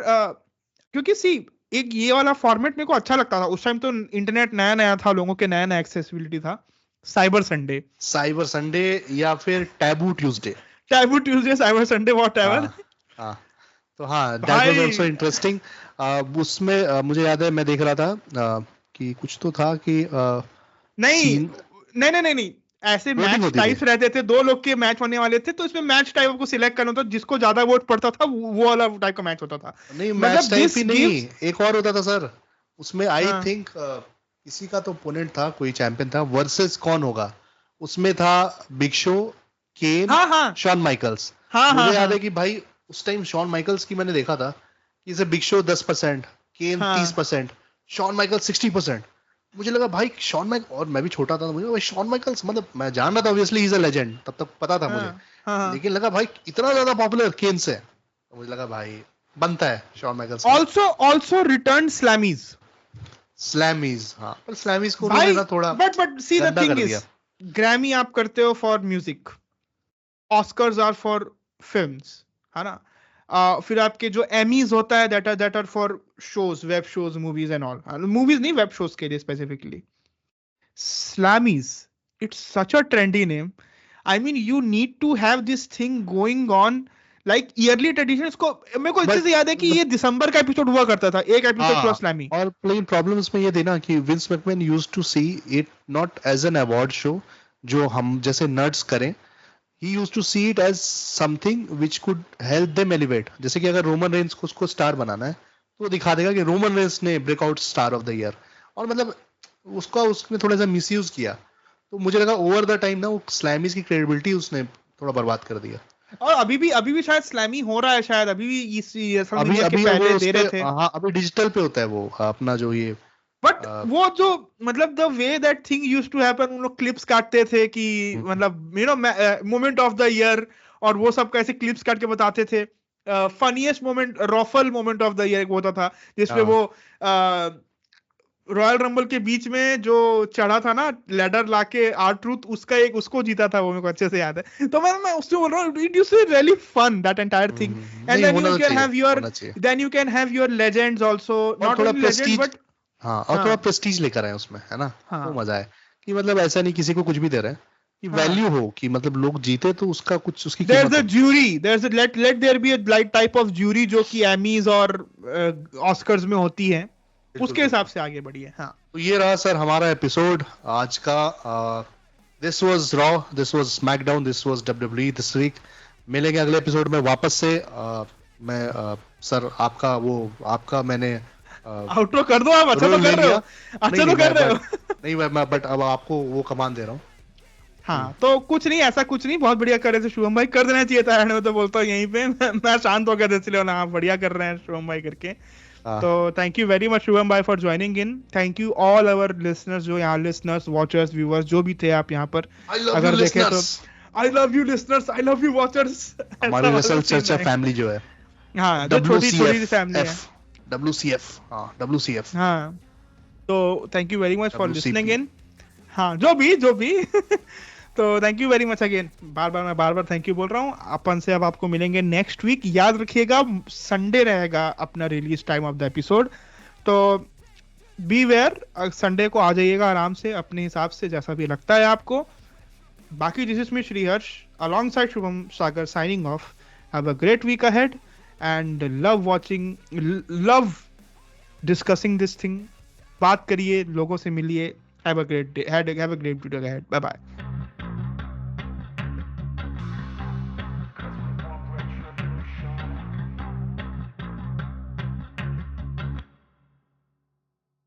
क्योंकि सी एक ये वाला फॉर्मेट मेरे को अच्छा लगता था उस टाइम, तो इंटरनेट नया नया था, लोगों के नया नया एक्सेसिबिलिटी था। साइबर संडे
या फिर taboo Tuesday,
cyber Sunday, whatever.
तो हाँ, दैट वाज आल्सो इंटरेस्टिंग। उसमें मुझे याद है मैं देख रहा था कि कुछ तो था कि
नहीं ऐसे मैच टाइप्स रहते थे, दो लोग के मैच होने वाले थे, तो इसमें मैच टाइप को सिलेक्ट करना होता, जिसको ज्यादा वोट पड़ता था वो वाला टाइप का मैच होता था।
नहीं, मैच टाइप ही नहीं, एक और होता था सर उसमें, आई थिंक किसी का तो ओपोनेंट था, कोई चैंपियन था, वर्सेस कौन होगा, उसमें था बिग शो, केन, शॉन माइकल्स। मुझे याद है कि भाई उस टाइम शॉन माइकल्स की मैंने देखा था कि इसे बिग शो 10%, केन 30%, शॉन माइकल्स 60%। मुझे लगा भाई शॉन माइकल, और मैं भी छोटा था, तो मुझे भाई शॉन माइकल्स, मतलब मैं जान रहा था obviously he is a legend, तब तक पता था मुझे, लेकिन लगा भाई इतना ज्यादा पॉपुलर केन से, तो मुझे लगा भाई बनता है Shawn Michaels.
Also return Slammys,
हाँ, पर स्लैमीज को भी ना थोड़ा,
but see the thing is, Grammy आप करते हो for music, Oscars are for films, है ना। फिर आपके जो एमीज होता है that are for shows, web shows, movies and all, movies नहीं, वेब शोज के लिए specifically. Slammys, it's such a trendy name. I mean, you need to have this thing going on like yearly traditions को. मेरे को अच्छे से याद है कि ये दिसंबर का एपिसोड हुआ करता था, एक एपिसोड पूरा स्लैमी.
और लेकिन प्रॉब्लम इसमें ये देना कि Vince McMahon used to see it not as an award show जो हम जैसे नर्ड्स करें. He used to see it as something which could help them elevate. जैसे कि अगर रोमन रेंस को उसको स्टार बनाना है तो वो दिखा देगा कि रोमन रेंस ने breakout star of the year. और मतलब उसने थोड़ा सा मिसयूज किया. तो मुझे लगा ओवर द टाइम ना वो स्लैमीज की क्रेडिबिलिटी उसने थोड़ा बर्बाद कर दिया.
और अभी भी शायद स्लैमी हो रहा है, शायद अभी भी इस
अभी
पहले दे रहे थे.
हाँ, अभी डिजिटल पे होता है वो अपना जो ये.
बट वो जो मतलब the way that thing used to happen, उन लोग क्लिप्स काटते थे कि मतलब you know moment of the year, और वो सब कैसे क्लिप्स काट के बताते थे. Funniest moment, ROFL moment of the year एक होता था जिसमें वो रॉयल रंबल के बीच में जो चढ़ा था ना लैडर लाके R-Truth, उसका एक उसको जीता था, वो मेरे को अच्छे से याद है. तो मैं उससे बोल रहा हूँ, it used to be really fun that entire thing. And then you can have your legends also, not only legends but
हाँ, और थोड़ा प्रेस्टीज लेकर आए उसमें, है ना. तो मजा है कि मतलब ऐसा नहीं किसी को कुछ भी दे रहे हैं, कि वैल्यू हो कि मतलब लोग जीते तो उसका कुछ उसकी
there's a jury, let there be a like type of jury जो कि एमीज और ऑस्कर्स में होती है, उसके हिसाब से आगे बढ़िए. हाँ,
तो ये रहा सर हमारा एपिसोड आज का. This was Raw, this was SmackDown, this was WWE this week. मिलेंगे अगले एपिसोड में वापस से. मैं सर आपका मैंने
आउटरो कर दो आप. अच्छा तो कर रहे हो, अच्छा तो कर रहे हो.
नहीं मैं बट अब आपको वो कमान दे रहा हूँ.
हाँ, तो कुछ नहीं, ऐसा कुछ नहीं, बहुत बढ़िया कर रहे थे शुभम भाई. कर देना चाहिए था, मैं तो बोलता हूँ यहीं पे. मैं शांत हो गया था इसलिए ना, आप बढ़िया कर रहे हैं शुभम भाई करके. तो thank you very much Shubham भाई for joining in. Thank you all our listeners, जो यहाँ लिसनर्स, वॉचर्स, व्यूअर्स जो भी थे आप यहाँ पर. अगर देखें तो I love you listeners, I love you watchers.
हमारी रिसर्च चर्चा फैमिली जो है,
हाँ, जो छोटी छोटी फैमिली है,
WCF. हाँ, WCF.
हाँ, तो thank you very much for listening in. हाँ, जो भी तो thank you very much again. Bar bar thank you बोल रहा हूँ. अपन से अब आपको मिलेंगे नेक्स्ट वीक. याद रखिएगा संडे रहेगा अपना release time of the episode. तो बी वेयर, संडे को आ जाइएगा आराम से अपने हिसाब से, जैसा भी लगता है आपको. बाकी this is me Shriharsh alongside Shubham Sagar signing off. Have a great week ahead and love discussing this thing. बात करिए, लोगों से मिलिए. Have a great day ahead. Bye bye.